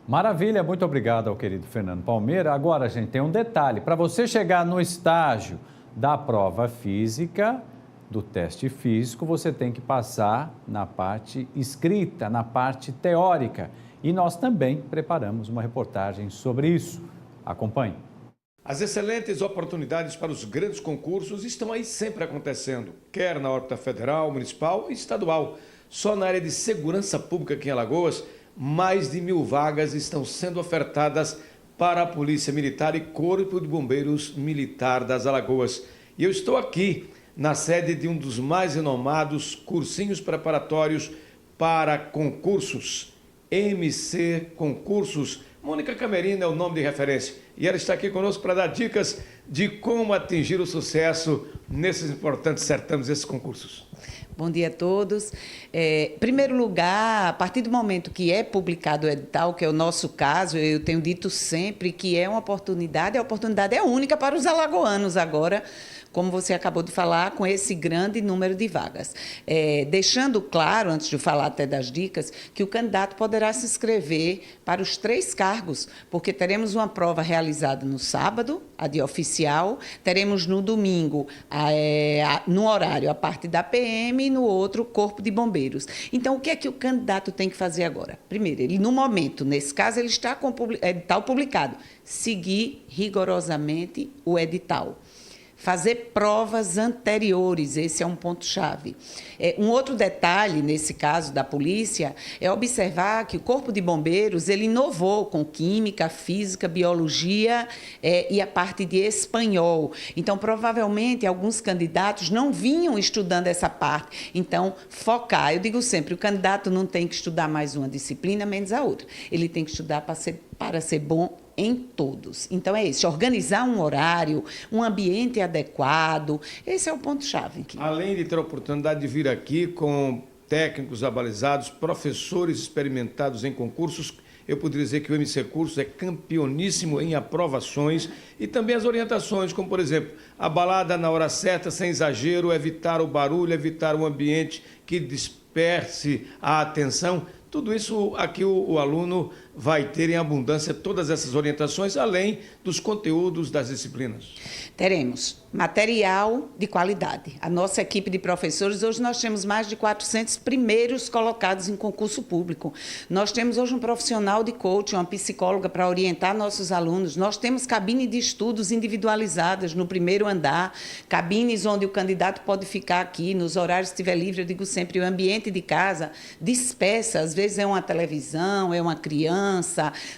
Maravilha, muito obrigado ao querido Fernando Palmeira. Agora, gente, tem um detalhe. Para você chegar no estágio da prova física, do teste físico, você tem que passar na parte escrita, na parte teórica. E nós também preparamos uma reportagem sobre isso. Acompanhe. As excelentes oportunidades para os grandes concursos estão aí sempre acontecendo, quer na órbita federal, municipal e estadual. Só na área de segurança pública aqui em Alagoas, mais de 1.000 vagas estão sendo ofertadas para a Polícia Militar e Corpo de Bombeiros Militar das Alagoas. E eu estou aqui na sede de um dos mais renomados cursinhos preparatórios para concursos, MC Concursos. Mônica Camerina é o nome de referência e ela está aqui conosco para dar dicas de como atingir o sucesso nesses importantes certames, esses concursos. Bom dia a todos. Em primeiro lugar, a partir do momento que é publicado o edital, que é o nosso caso, eu tenho dito sempre que é uma oportunidade, a oportunidade é única para os alagoanos agora, como você acabou de falar, com esse grande número de vagas. Deixando claro, antes de falar até das dicas, que o candidato poderá se inscrever para os 3 cargos, porque teremos uma prova realizada no sábado, a de oficial, teremos no domingo, no horário, a parte da PM e no outro, Corpo de Bombeiros. Então, o que é que o candidato tem que fazer agora? Primeiro, ele, no momento, nesse caso, ele está com o edital publicado. Seguir rigorosamente o edital. Fazer provas anteriores, esse é um ponto-chave. Um outro detalhe, nesse caso da polícia, é observar que o Corpo de Bombeiros ele inovou com química, física, biologia e a parte de espanhol. Então, provavelmente, alguns candidatos não vinham estudando essa parte. Então, focar. Eu digo sempre, o candidato não tem que estudar mais uma disciplina, menos a outra. Ele tem que estudar para ser bom em todos. Então, é isso, organizar um horário, um ambiente adequado, esse é o ponto-chave. Além de ter a oportunidade de vir aqui com técnicos abalizados, professores experimentados em concursos, eu poderia dizer que o MC Cursos é campeoníssimo em aprovações e também as orientações, como, por exemplo, a balada na hora certa, sem exagero, evitar o barulho, evitar um ambiente que disperse a atenção. Tudo isso aqui o aluno vai ter em abundância todas essas orientações, além dos conteúdos das disciplinas. Teremos material de qualidade. A nossa equipe de professores, hoje nós temos mais de 400 primeiros colocados em concurso público. Nós temos hoje um profissional de coaching, uma psicóloga para orientar nossos alunos. Nós temos cabine de estudos individualizadas no primeiro andar, cabines onde o candidato pode ficar aqui, nos horários que estiver livre. Eu digo sempre, o ambiente de casa dispersa, às vezes é uma televisão, é uma criança,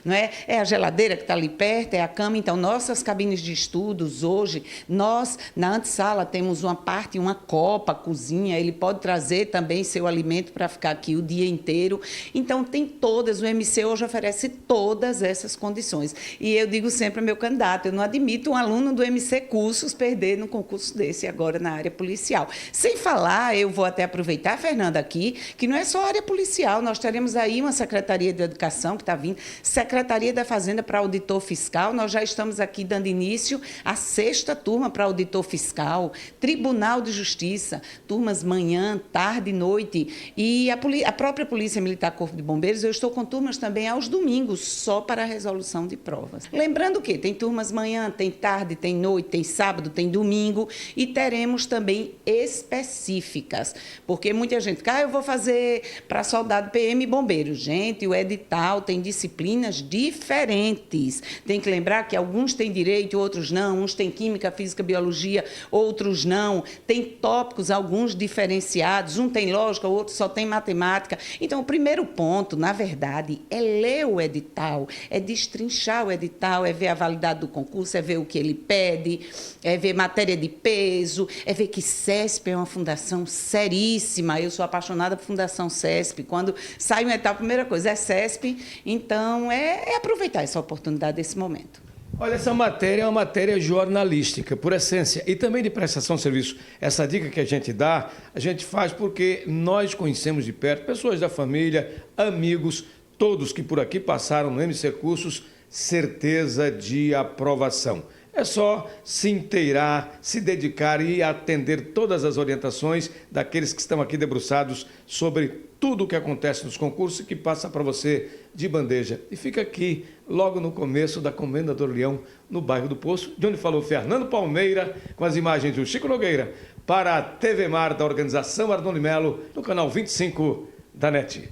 não é? É a geladeira que está ali perto, é a cama. Então, nossas cabines de estudos hoje, nós, na antessala, temos uma parte, uma copa, cozinha, ele pode trazer também seu alimento para ficar aqui o dia inteiro. Então, tem todas, o MC hoje oferece todas essas condições. E eu digo sempre ao meu candidato, eu não admito um aluno do MC Cursos perder num concurso desse agora na área policial. Sem falar, eu vou até aproveitar, Fernanda, aqui, que não é só área policial, nós teremos aí uma Secretaria de Educação que está vindo, Secretaria da Fazenda para auditor fiscal, nós já estamos aqui dando início à 6ª turma para auditor fiscal, Tribunal de Justiça, turmas manhã, tarde e noite, e a própria Polícia Militar Corpo de Bombeiros, eu estou com turmas também aos domingos, só para a resolução de provas. Lembrando que tem turmas manhã, tem tarde, tem noite, tem sábado, tem domingo, e teremos também específicas, porque muita gente, eu vou fazer para soldado, PM e bombeiro. Gente, o edital tem disciplinas diferentes. Tem que lembrar que alguns têm direito, outros não, uns têm química, física, biologia, outros não. Tem tópicos, alguns diferenciados, um tem lógica, o outro só tem matemática. Então, o primeiro ponto, na verdade, é ler o edital, é destrinchar o edital, é ver a validade do concurso, é ver o que ele pede, é ver matéria de peso, é ver que CESP é uma fundação seríssima. Eu sou apaixonada por Fundação CESP. Quando sai um edital, a primeira coisa é CESP, então é aproveitar essa oportunidade desse momento. Olha, essa matéria é uma matéria jornalística, por essência, e também de prestação de serviço. Essa dica que a gente dá, a gente faz porque nós conhecemos de perto pessoas da família, amigos, todos que por aqui passaram no MC Cursos, certeza de aprovação. É só se inteirar, se dedicar e atender todas as orientações daqueles que estão aqui debruçados sobre tudo o que acontece nos concursos e que passa para você de bandeja. E fica aqui, logo no começo da Comendador Leão, no bairro do Poço, de onde falou Fernando Palmeira, com as imagens do Chico Nogueira, para a TV Mar da organização Arnon de Melo, no canal 25 da NET.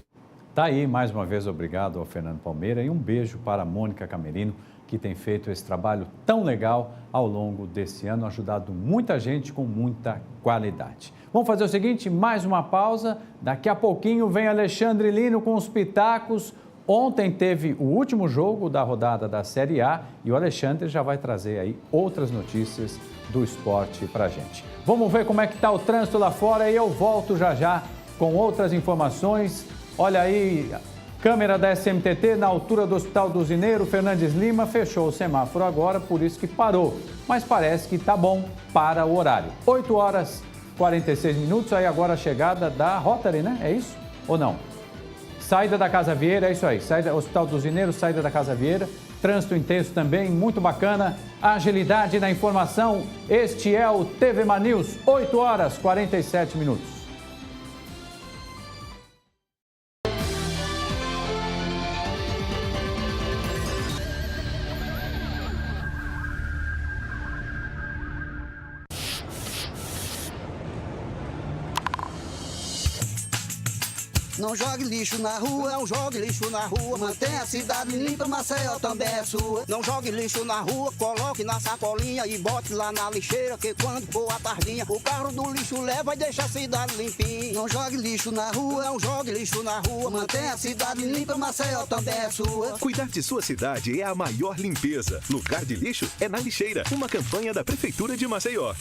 Tá aí, mais uma vez, obrigado ao Fernando Palmeira e um beijo para a Mônica Camerino, que tem feito esse trabalho tão legal ao longo desse ano, ajudado muita gente com muita qualidade. Vamos fazer o seguinte, mais uma pausa, daqui a pouquinho vem Alexandre Lino com os pitacos. Ontem teve o último jogo da rodada da Série A e o Alexandre já vai trazer aí outras notícias do esporte pra gente. Vamos ver como é que tá o trânsito lá fora e eu volto já com outras informações. Olha aí, câmera da SMTT na altura do Hospital do Usineiro, Fernandes Lima, fechou o semáforo agora, por isso que parou. Mas parece que tá bom para o horário. 8 horas 46 minutos, aí agora a chegada da Rotary, né? É isso? Ou não? Saída da Casa Vieira, é isso aí. Saída do Hospital do Usineiro, saída da Casa Vieira. Trânsito intenso também, muito bacana. Agilidade na informação. Este é o TV Mar News, 8 horas 47 minutos. Não jogue lixo na rua, não jogue lixo na rua. Mantenha a cidade limpa, Maceió também é sua. Não jogue lixo na rua, coloque na sacolinha e bote lá na lixeira, que quando for a tardinha, o carro do lixo leva e deixa a cidade limpinha. Não jogue lixo na rua, não jogue lixo na rua. Mantenha a cidade limpa, Maceió também é sua. Cuidar de sua cidade é a maior limpeza. Lugar de lixo é na lixeira. Uma campanha da Prefeitura de Maceió.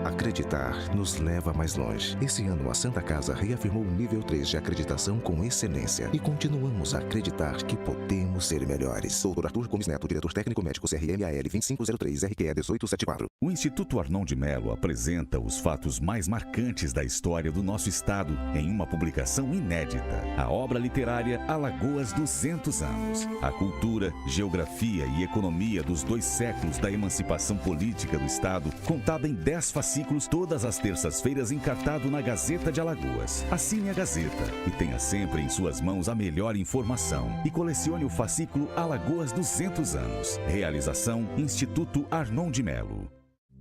Acreditar nos leva mais longe. Esse ano, a Santa Casa reafirmou o nível 3 de acreditação com excelência. E continuamos a acreditar que podemos ser melhores. Dr. Arthur Gomes Neto, diretor técnico médico CRMAL 2503 RQE 1874. O Instituto Arnon de Melo apresenta os fatos mais marcantes da história do nosso estado em uma publicação inédita. A obra literária Alagoas 200 anos. A cultura, geografia e economia dos 2 séculos da emancipação política do estado, contada em 10 fascículos todas as terças-feiras, encartado na Gazeta de Alagoas. Assine a Gazeta e tenha sempre em suas mãos a melhor informação. E colecione o fascículo Alagoas 200 anos. Realização Instituto Arnon de Melo.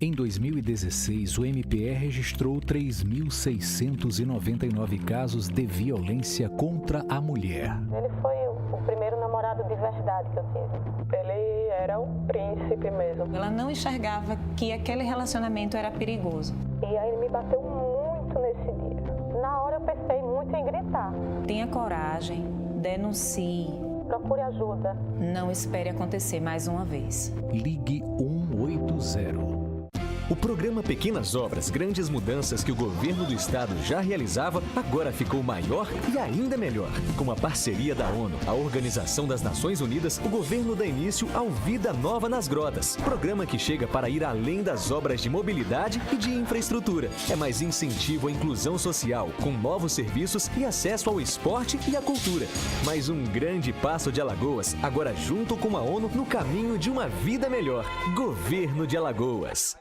Em 2016, o MPE registrou 3.699 casos de violência contra a mulher. Ele foi o primeiro namorado de verdade que eu tive. Ele era um príncipe mesmo. Ela não enxergava que aquele relacionamento era perigoso. E aí ele me bateu muito nesse dia. Na hora eu pensei muito em gritar. Tenha coragem, denuncie. Procure ajuda. Não espere acontecer mais uma vez. Ligue 180. O programa Pequenas Obras, Grandes Mudanças que o governo do estado já realizava, agora ficou maior e ainda melhor. Com a parceria da ONU, a Organização das Nações Unidas, o governo dá início ao Vida Nova nas Grotas. Programa que chega para ir além das obras de mobilidade e de infraestrutura. É mais incentivo à inclusão social, com novos serviços e acesso ao esporte e à cultura. Mais um grande passo de Alagoas, agora junto com a ONU no caminho de uma vida melhor. Governo de Alagoas.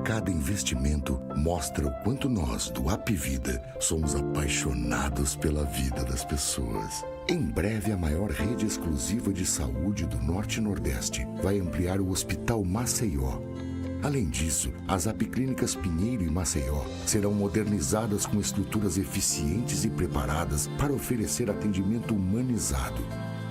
Cada investimento mostra o quanto nós, do Apvida, somos apaixonados pela vida das pessoas. Em breve, a maior rede exclusiva de saúde do Norte e Nordeste vai ampliar o Hospital Maceió. Além disso, as Apiclínicas Pinheiro e Maceió serão modernizadas com estruturas eficientes e preparadas para oferecer atendimento humanizado.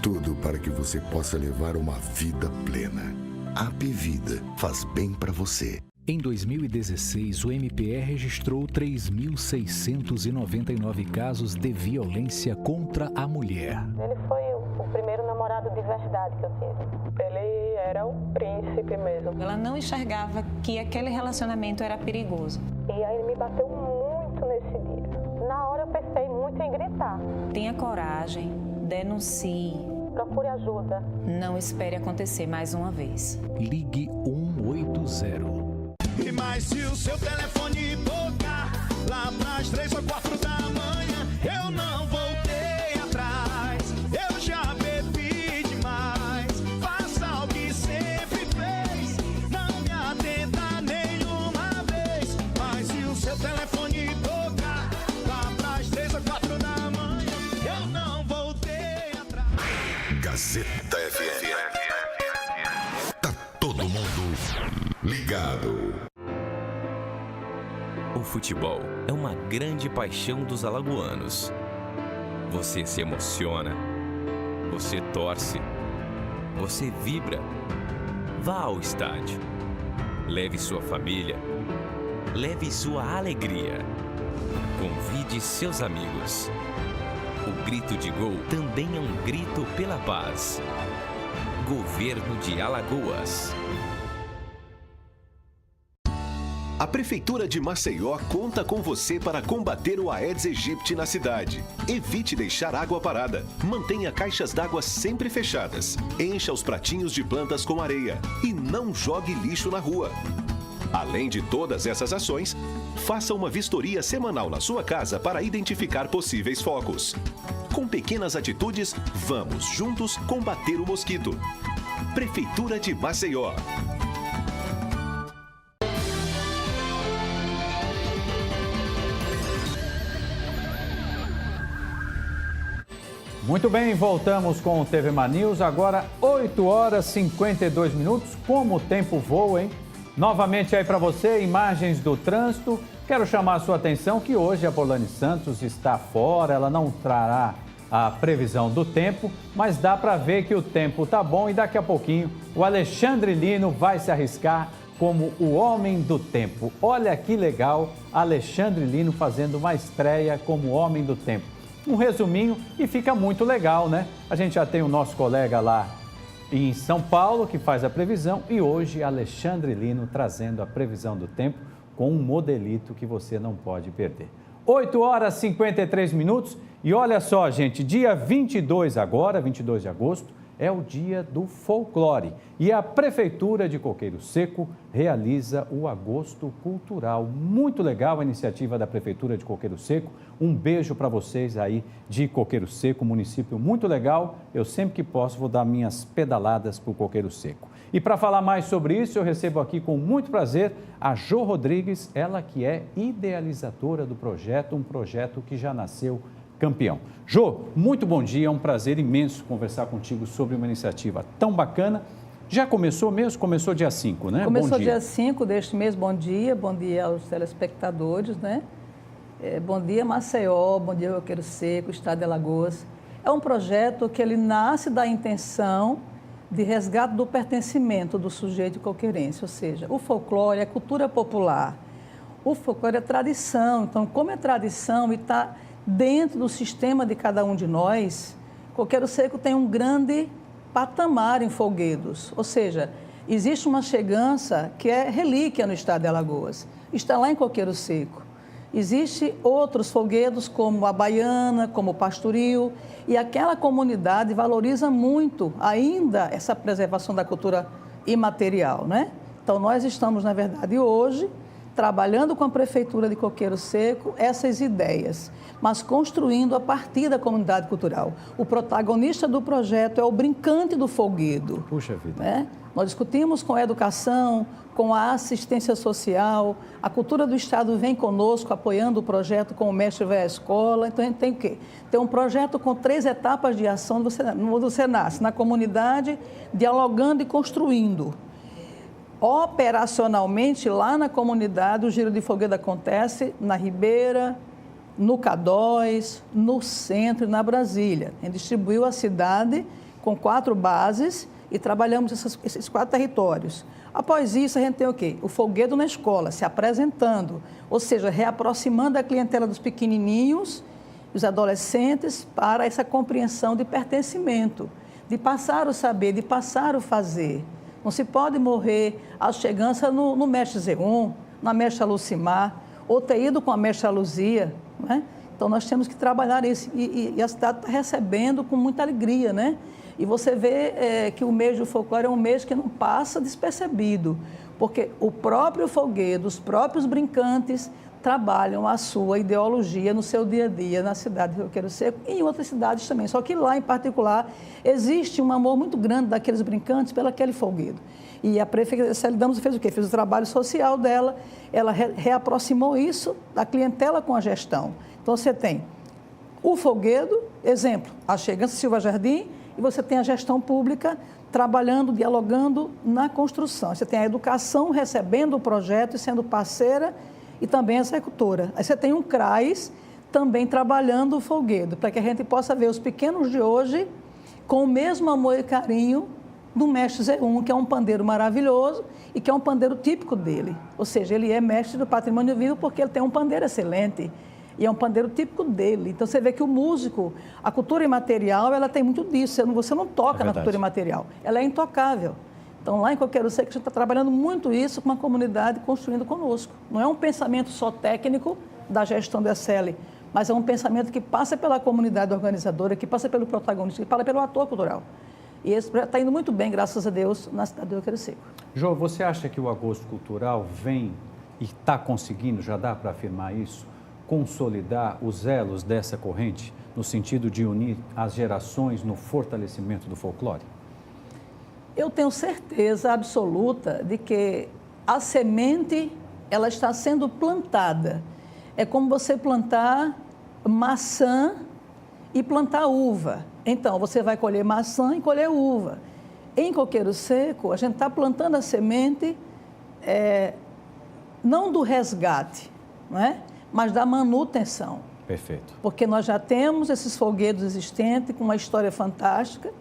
Tudo para que você possa levar uma vida plena. Apvida faz bem para você. Em 2016, o MPE registrou 3.699 casos de violência contra a mulher. Ele foi o primeiro namorado de verdade que eu tive. Ele era um príncipe mesmo. Ela não enxergava que aquele relacionamento era perigoso. E aí ele me bateu muito nesse dia. Na hora eu pensei muito em gritar. Tenha coragem, denuncie. Procure ajuda. Não espere acontecer mais uma vez. Ligue 180. E mais se o seu telefone tocar lá pras 3 ou 4 da manhã, eu não voltei atrás, eu já bebi demais. Faça o que sempre fez, não me atenda nenhuma vez. Mas se o seu telefone tocar lá pras 3 ou 4 da manhã, eu não voltei atrás. Gazeta FM. Tá todo mundo ligado. O futebol é uma grande paixão dos alagoanos. Você se emociona, você torce, você vibra. Vá ao estádio. Leve sua família, leve sua alegria. Convide seus amigos. O grito de gol também é um grito pela paz. Governo de Alagoas. A Prefeitura de Maceió conta com você para combater o Aedes aegypti na cidade. Evite deixar água parada. Mantenha caixas d'água sempre fechadas. Encha os pratinhos de plantas com areia. E não jogue lixo na rua. Além de todas essas ações, faça uma vistoria semanal na sua casa para identificar possíveis focos. Com pequenas atitudes, vamos juntos combater o mosquito. Prefeitura de Maceió. Muito bem, voltamos com o TV Mar News, agora 8 horas e 52 minutos, como o tempo voa, hein? Novamente aí para você, imagens do trânsito. Quero chamar a sua atenção que hoje a Polane Santos está fora, ela não trará a previsão do tempo, mas dá para ver que o tempo tá bom e daqui a pouquinho o Alexandre Lino vai se arriscar como o homem do tempo. Olha que legal, Alexandre Lino fazendo uma estreia como homem do tempo. Um resuminho e fica muito legal, né? A gente já tem o nosso colega lá em São Paulo que faz a previsão e hoje Alexandre Lino trazendo a previsão do tempo com um modelito que você não pode perder. 8 horas e 53 minutos e olha só, gente, dia 22 agora, 22 de agosto, é o dia do folclore e a Prefeitura de Coqueiro Seco realiza o Agosto Cultural. Muito legal a iniciativa da Prefeitura de Coqueiro Seco. Um beijo para vocês aí de Coqueiro Seco, município muito legal. Eu sempre que posso vou dar minhas pedaladas para o Coqueiro Seco. E para falar mais sobre isso, eu recebo aqui com muito prazer a Jo Rodrigues, ela que é idealizadora do projeto, um projeto que já nasceu campeão. Jô, muito bom dia, é um prazer imenso conversar contigo sobre uma iniciativa tão bacana. Já começou mesmo? Começou dia 5, né? Começou bom dia. Dia 5 deste mês, bom dia aos telespectadores, né? Bom dia Maceió, bom dia Coqueiro Seco, Estado de Alagoas. É um projeto que ele nasce da intenção de resgate do pertencimento do sujeito coqueirense, ou seja, o folclore é cultura popular, o folclore é tradição, então como é tradição e está dentro do sistema de cada um de nós, Coqueiro Seco tem um grande patamar em folguedos, ou seja, existe uma chegança que é relíquia no estado de Alagoas, está lá em Coqueiro Seco. Existem outros folguedos como a Baiana, como o Pastoril, e aquela comunidade valoriza muito ainda essa preservação da cultura imaterial, né? Então nós estamos, na verdade, hoje, trabalhando com a Prefeitura de Coqueiro Seco essas ideias, mas construindo a partir da comunidade cultural. O protagonista do projeto é o brincante do folguedo. Puxa vida. Né? Nós discutimos com a educação, com a assistência social, a cultura do Estado vem conosco, apoiando o projeto com o Mestre Vai à Escola. Então, a gente tem o quê? Tem um projeto com 3 etapas de ação do Senas, na comunidade, dialogando e construindo. Operacionalmente, lá na comunidade, o giro de folguedo acontece na Ribeira, no K2, no centro e na Brasília. A gente distribuiu a cidade com 4 bases e trabalhamos esses 4 territórios. Após isso, a gente tem o quê? O folguedo na escola, se apresentando, ou seja, reaproximando a clientela dos pequenininhos, dos adolescentes, para essa compreensão de pertencimento, de passar o saber, de passar o fazer. Não se pode morrer a chegança no mestre Zéon, na mestra Lucimar, ou ter ido com a mestra Luzia, né? Então, nós temos que trabalhar isso. E a cidade está recebendo com muita alegria, né? E você vê que o mês do folclore é um mês que não passa despercebido, porque o próprio folguedo, os próprios brincantes trabalham a sua ideologia no seu dia a dia, na cidade de Rio Queiro Seco e em outras cidades também. Só que lá, em particular, existe um amor muito grande daqueles brincantes pelo aquele folguedo. E a prefeita Célia Damos fez o quê? Fez o trabalho social dela, ela reaproximou isso da clientela com a gestão. Então, você tem o folguedo, exemplo, a Chegança Silva Jardim, e você tem a gestão pública trabalhando, dialogando na construção. Você tem a educação recebendo o projeto e sendo parceira e também executora. Aí você tem um CRAS também trabalhando o folguedo, para que a gente possa ver os pequenos de hoje com o mesmo amor e carinho do mestre Zéon, que é um pandeiro maravilhoso e que é um pandeiro típico dele. Ou seja, ele é mestre do patrimônio vivo porque ele tem um pandeiro excelente e é um pandeiro típico dele. Então, você vê que o músico, a cultura imaterial, ela tem muito disso. Você não toca na cultura imaterial, ela é intocável. Então, lá em Coqueiro Seco, a gente está trabalhando muito isso com a comunidade construindo conosco. Não é um pensamento só técnico da gestão da SL, mas é um pensamento que passa pela comunidade organizadora, que passa pelo protagonista, que passa pelo ator cultural. E esse projeto está indo muito bem, graças a Deus, na cidade de Coqueiro Seco. Jô, você acha que o agosto cultural vem e está conseguindo, já dá para afirmar isso, consolidar os elos dessa corrente, no sentido de unir as gerações no fortalecimento do folclore? Eu tenho certeza absoluta de que a semente, ela está sendo plantada. É como você plantar maçã e plantar uva. Então, você vai colher maçã e colher uva. Em Coqueiro Seco, a gente está plantando a semente, não do resgate, não é? Mas da manutenção. Perfeito. Porque nós já temos esses folguedos existentes com uma história fantástica,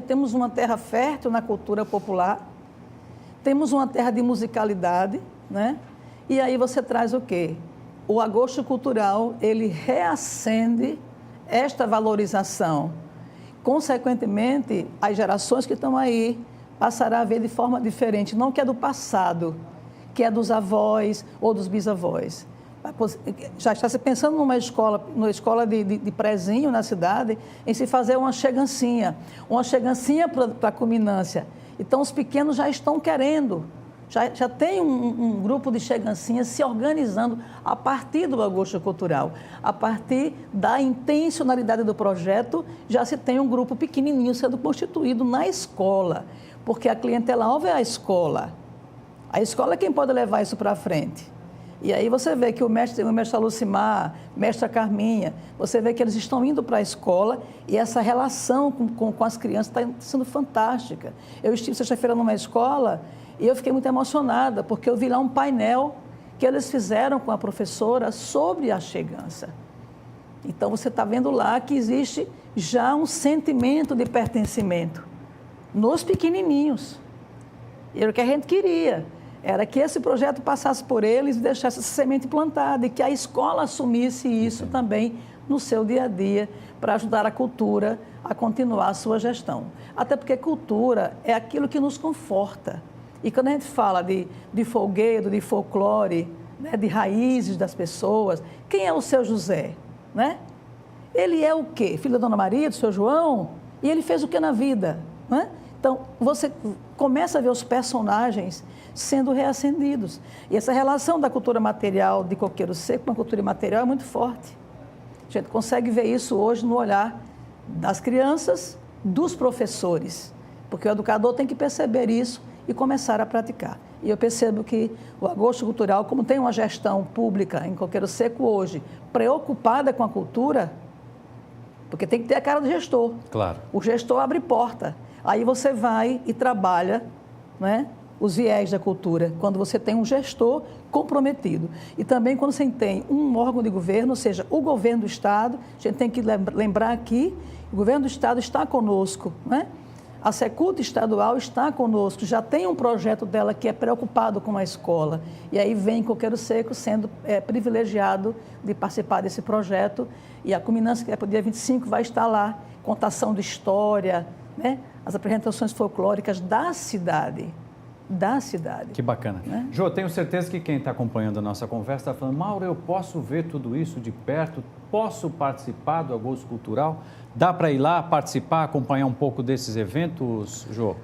temos uma terra fértil na cultura popular, temos uma terra de musicalidade, né? E aí você traz o quê? O agosto cultural, ele reacende esta valorização. Consequentemente, as gerações que estão aí passarão a ver de forma diferente, não que é do passado, que é dos avós ou dos bisavós. Já está se pensando numa escola de prezinho na cidade, em se fazer uma chegancinha para a culminância. Então, os pequenos já estão querendo, já tem um grupo de chegancinhas se organizando a partir do agosto cultural. A partir da intencionalidade do projeto, já se tem um grupo pequenininho sendo constituído na escola, porque a clientela-alvo é a escola. A escola é quem pode levar isso para frente. E aí você vê que o mestre Lucimar, mestra Carminha, você vê que eles estão indo para a escola e essa relação com as crianças está sendo fantástica. Eu estive sexta-feira numa escola e eu fiquei muito emocionada, porque eu vi lá um painel que eles fizeram com a professora sobre a chegança. Então, você está vendo lá que existe já um sentimento de pertencimento nos pequenininhos. Era o que a gente queria. Era que esse projeto passasse por eles e deixasse essa semente plantada e que a escola assumisse isso também no seu dia a dia para ajudar a cultura a continuar a sua gestão. Até porque cultura é aquilo que nos conforta. E quando a gente fala de folguedo, de folclore, né, de raízes das pessoas, quem é o seu José? Né? Ele é o quê? Filho da Dona Maria, do seu João? E ele fez o que na vida? Né? Então, você começa a ver os personagens sendo reacendidos. E essa relação da cultura material de Coqueiro Seco com a cultura imaterial é muito forte. A gente consegue ver isso hoje no olhar das crianças, dos professores, porque o educador tem que perceber isso e começar a praticar. E eu percebo que o agosto cultural, como tem uma gestão pública em Coqueiro Seco hoje, preocupada com a cultura, porque tem que ter a cara do gestor. Claro. O gestor abre porta. Aí você vai e trabalha, né, os viés da cultura, quando você tem um gestor comprometido. E também quando você tem um órgão de governo, ou seja, o governo do Estado, a gente tem que lembrar aqui, o governo do Estado está conosco, né? A Secult estadual está conosco, já tem um projeto dela que é preocupado com a escola. E aí vem Coqueiro Seco sendo privilegiado de participar desse projeto. E a culminância, que é para o dia 25, vai estar lá, contação de história, né, as apresentações folclóricas da cidade. Que bacana. Né? Jô, tenho certeza que quem está acompanhando a nossa conversa está falando, Mauro, eu posso ver tudo isso de perto? Posso participar do Agosto Cultural? Dá para ir lá participar, acompanhar um pouco desses eventos, Jô?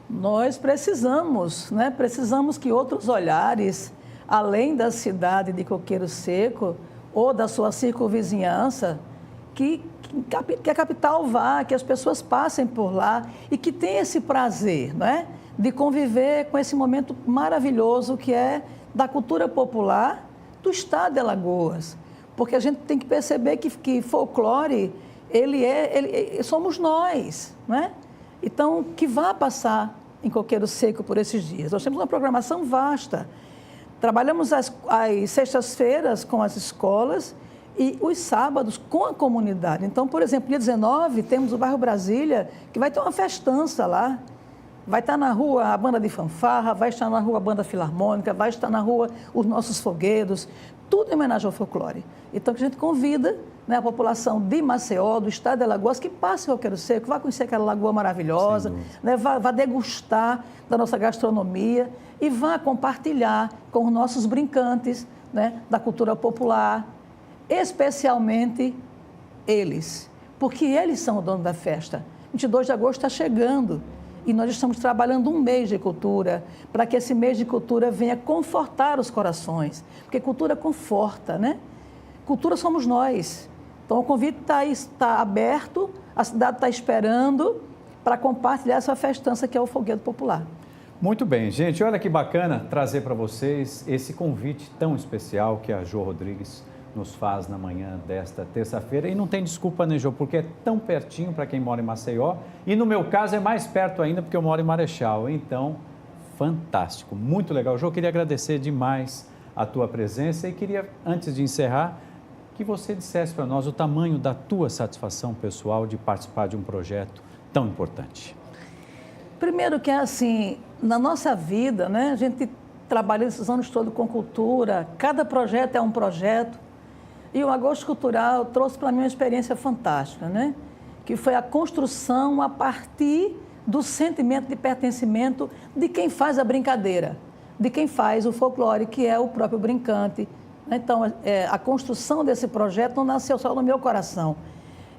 Nós precisamos, né? Precisamos que outros olhares, além da cidade de Coqueiro Seco ou da sua circunvizinhança, que a capital vá, que as pessoas passem por lá e que tenham esse prazer, não é? De conviver com esse momento maravilhoso que é da cultura popular do estado de Alagoas. Porque a gente tem que perceber que folclore, somos nós, não é? Então, que vá passar em Coqueiro Seco por esses dias. Nós temos uma programação vasta. Trabalhamos as sextas-feiras com as escolas e os sábados com a comunidade. Então, por exemplo, dia 19, temos o bairro Brasília, que vai ter uma festança lá. Vai estar na rua a banda de fanfarra, vai estar na rua a banda filarmônica, vai estar na rua os nossos fogueiros, tudo em homenagem ao folclore. Então, a gente convida, né, a população de Maceió, do estado de Alagoas, que passe em Coqueiro Seco, vá conhecer aquela lagoa maravilhosa, né, vá degustar da nossa gastronomia e vá compartilhar com os nossos brincantes, né, da cultura popular, especialmente eles, porque eles são o dono da festa. 22 de agosto está chegando. E nós estamos trabalhando um mês de cultura, para que esse mês de cultura venha confortar os corações. Porque cultura conforta, né? Cultura somos nós. Então, o convite está aberto, a cidade está esperando para compartilhar essa festança que é o Fogueiro Popular. Muito bem, gente. Olha que bacana trazer para vocês esse convite tão especial que a Jô Rodrigues nos faz na manhã desta terça-feira. E não tem desculpa, né, Jô? Porque é tão pertinho para quem mora em Maceió. E no meu caso é mais perto ainda, porque eu moro em Marechal. Então, fantástico, muito legal. Jô, queria agradecer demais a tua presença e queria, antes de encerrar, que você dissesse para nós o tamanho da tua satisfação pessoal de participar de um projeto tão importante. Primeiro que é assim, na nossa vida, né, a gente trabalha esses anos todos com cultura, cada projeto é um projeto. E o Agosto Cultural trouxe para mim uma experiência fantástica, né? Que foi a construção a partir do sentimento de pertencimento de quem faz a brincadeira, de quem faz o folclore, que é o próprio brincante. Então, a construção desse projeto não nasceu só no meu coração.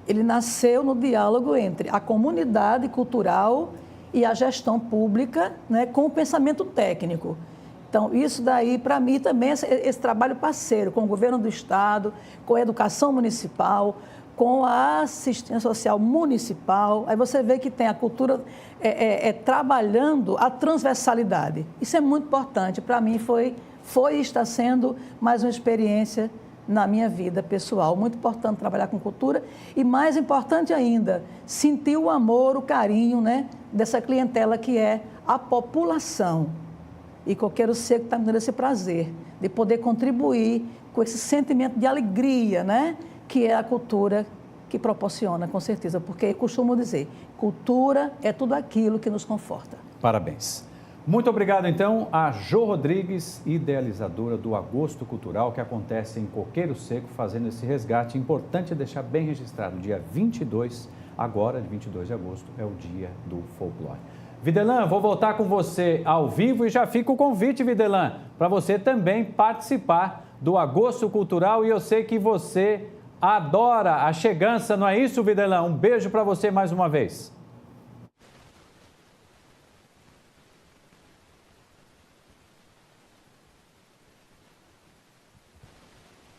Ele nasceu no diálogo entre a comunidade cultural e a gestão pública, né, com o pensamento técnico. Então, isso daí, para mim, também é esse trabalho parceiro com o governo do estado, com a educação municipal, com a assistência social municipal. Aí você vê que tem a cultura trabalhando a transversalidade. Isso é muito importante. Para mim, foi e está sendo mais uma experiência na minha vida pessoal. Muito importante trabalhar com cultura e, mais importante ainda, sentir o amor, o carinho, né, dessa clientela que é a população. E Coqueiro Seco está me dando esse prazer de poder contribuir com esse sentimento de alegria, né? Que é a cultura que proporciona, com certeza. Porque eu costumo dizer, cultura é tudo aquilo que nos conforta. Parabéns. Muito obrigado, então, a Jô Rodrigues, idealizadora do Agosto Cultural, que acontece em Coqueiro Seco, fazendo esse resgate. Importante deixar bem registrado, dia 22, agora, 22 de agosto, é o dia do folclore. Videlan, vou voltar com você ao vivo e já fica o convite, Videlan, para você também participar do Agosto Cultural e eu sei que você adora a chegança, não é isso, Videlan? Um beijo para você mais uma vez.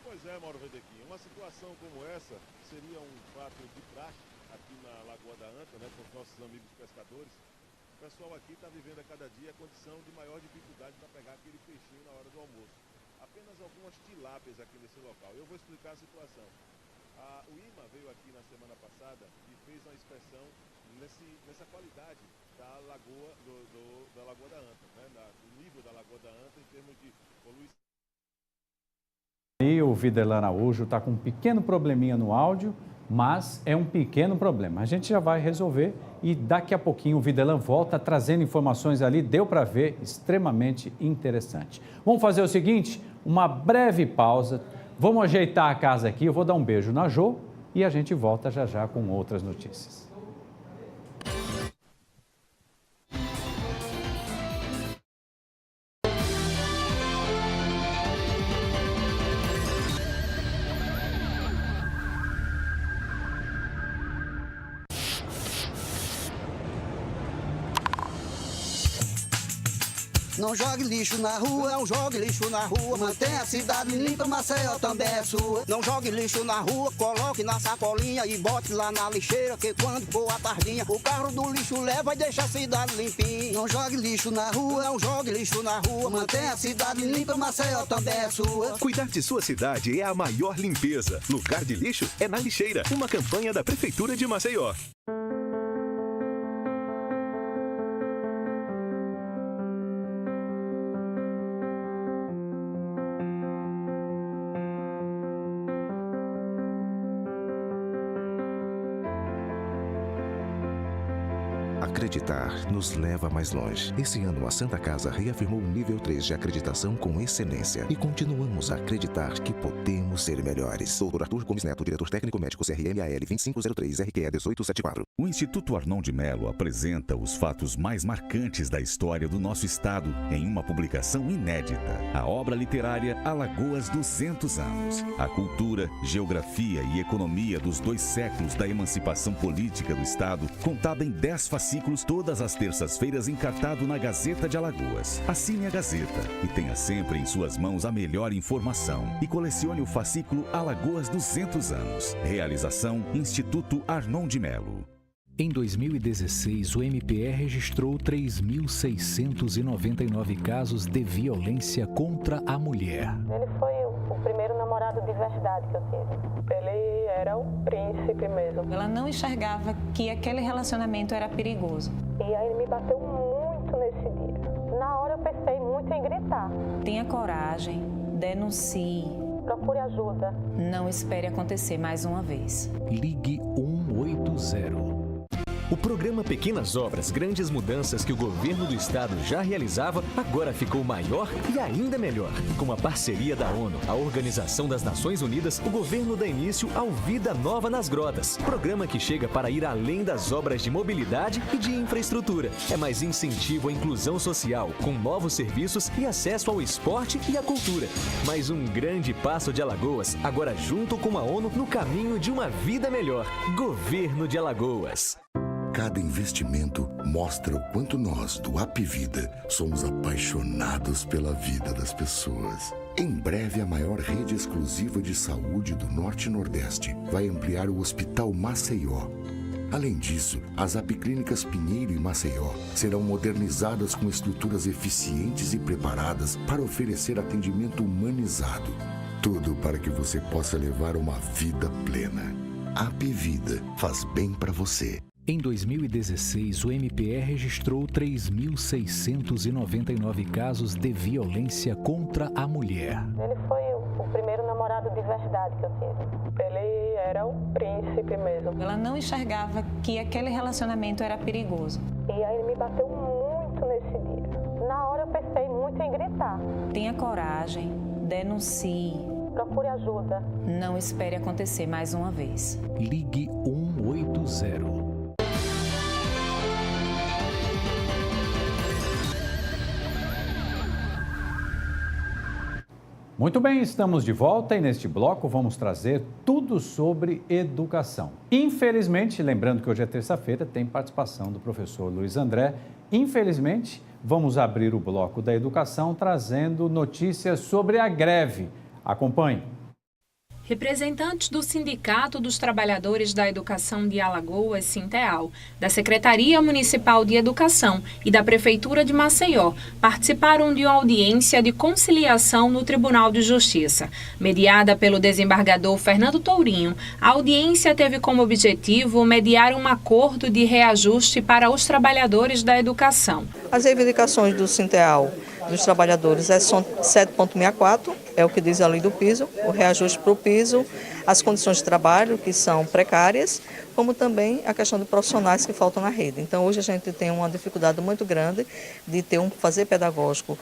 Pois é, Mauro Vedequim, uma situação como essa seria um fato de praxe aqui na Lagoa da Anta, né, com os nossos amigos pescadores. O pessoal aqui está vivendo a cada dia a condição de maior dificuldade para pegar aquele peixinho na hora do almoço. Apenas algumas tilápias aqui nesse local. Eu vou explicar a situação. O IMA veio aqui na semana passada e fez uma inspeção nessa qualidade da lagoa, da Lagoa da Anta, né? O nível da Lagoa da Anta em termos de poluição. E o Videlan Araújo está com um pequeno probleminha no áudio, mas é um pequeno problema. A gente já vai resolver e daqui a pouquinho o Videlan volta trazendo informações ali, deu para ver, extremamente interessante. Vamos fazer o seguinte, uma breve pausa, vamos ajeitar a casa aqui, eu vou dar um beijo na Jô e a gente volta já já com outras notícias. Não jogue lixo na rua, não jogue lixo na rua. Mantenha a cidade limpa, Maceió também é sua. Não jogue lixo na rua, coloque na sacolinha e bote lá na lixeira, que quando for a tardinha, o carro do lixo leva e deixa a cidade limpinha. Não jogue lixo na rua, não jogue lixo na rua. Mantenha a cidade limpa, Maceió também é sua. Cuidar de sua cidade é a maior limpeza. Lugar de lixo é na lixeira. Uma campanha da Prefeitura de Maceió. Acreditar nos leva mais longe. Esse ano, a Santa Casa reafirmou o nível 3 de acreditação com excelência. E continuamos a acreditar que podemos ser melhores. Dr. Arthur Gomes Neto, diretor técnico médico CRMAL 2503 RQE 1874. O Instituto Arnon de Melo apresenta os fatos mais marcantes da história do nosso estado em uma publicação inédita. A obra literária Alagoas 200 anos. A cultura, geografia e economia dos 2 séculos da emancipação política do estado, contada em 10 fascículos todas as terças-feiras, encartado na Gazeta de Alagoas. Assine a Gazeta e tenha sempre em suas mãos a melhor informação. E colecione o fascículo Alagoas 200 anos. Realização Instituto Arnon de Melo. Em 2016, o MPE registrou 3.699 casos de violência contra a mulher. Ele foi o primeiro namorado de verdade que eu tive. Ele era um príncipe mesmo. Ela não enxergava que aquele relacionamento era perigoso. E aí ele me bateu muito nesse dia. Na hora eu pensei muito em gritar. Tenha coragem, denuncie. Procure ajuda. Não espere acontecer mais uma vez. Ligue 180. O programa Pequenas Obras, Grandes Mudanças que o governo do estado já realizava, agora ficou maior e ainda melhor. Com a parceria da ONU, a Organização das Nações Unidas, o governo dá início ao Vida Nova nas Grotas. Programa que chega para ir além das obras de mobilidade e de infraestrutura. É mais incentivo à inclusão social, com novos serviços e acesso ao esporte e à cultura. Mais um grande passo de Alagoas, agora junto com a ONU no caminho de uma vida melhor. Governo de Alagoas. Cada investimento mostra o quanto nós, do Apvida, somos apaixonados pela vida das pessoas. Em breve, a maior rede exclusiva de saúde do Norte e Nordeste vai ampliar o Hospital Maceió. Além disso, as Apiclínicas Pinheiro e Maceió serão modernizadas com estruturas eficientes e preparadas para oferecer atendimento humanizado. Tudo para que você possa levar uma vida plena. Apvida faz bem para você. Em 2016, o MPE registrou 3.699 casos de violência contra a mulher. Ele foi o primeiro namorado de verdade que eu tive. Ele era um príncipe mesmo. Ela não enxergava que aquele relacionamento era perigoso. E aí ele me bateu muito nesse dia. Na hora eu pensei muito em gritar. Tenha coragem, denuncie. Procure ajuda. Não espere acontecer mais uma vez. Ligue 180. Muito bem, estamos de volta e neste bloco vamos trazer tudo sobre educação. Infelizmente, lembrando que hoje é terça-feira, tem participação do professor Luiz André. Infelizmente, vamos abrir o bloco da educação trazendo notícias sobre a greve. Acompanhe. Representantes do Sindicato dos Trabalhadores da Educação de Alagoas, Sinteal, da Secretaria Municipal de Educação e da Prefeitura de Maceió participaram de uma audiência de conciliação no Tribunal de Justiça. Mediada pelo desembargador Fernando Tourinho, a audiência teve como objetivo mediar um acordo de reajuste para os trabalhadores da educação. As reivindicações do Sinteal dos trabalhadores são 7,64, é o que diz a lei do piso, o reajuste para o piso, as condições de trabalho que são precárias, como também a questão de profissionais que faltam na rede. Então hoje a gente tem uma dificuldade muito grande de ter um fazer pedagógico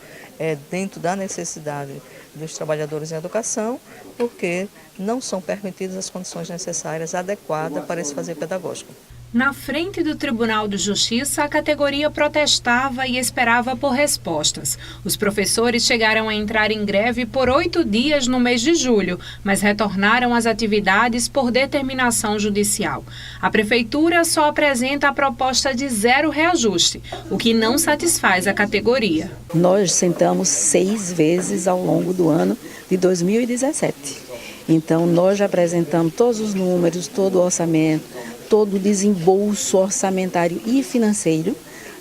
dentro da necessidade dos trabalhadores em educação, porque não são permitidas as condições necessárias, adequadas para esse fazer pedagógico. Na frente do Tribunal de Justiça, a categoria protestava e esperava por respostas. Os professores chegaram a entrar em greve por 8 dias no mês de julho, mas retornaram às atividades por determinação judicial. A Prefeitura só apresenta a proposta de 0 reajuste, o que não satisfaz a categoria. Nós sentamos 6 vezes ao longo do ano de 2017. Então, nós já apresentamos todos os números, todo o orçamento, todo o desembolso orçamentário e financeiro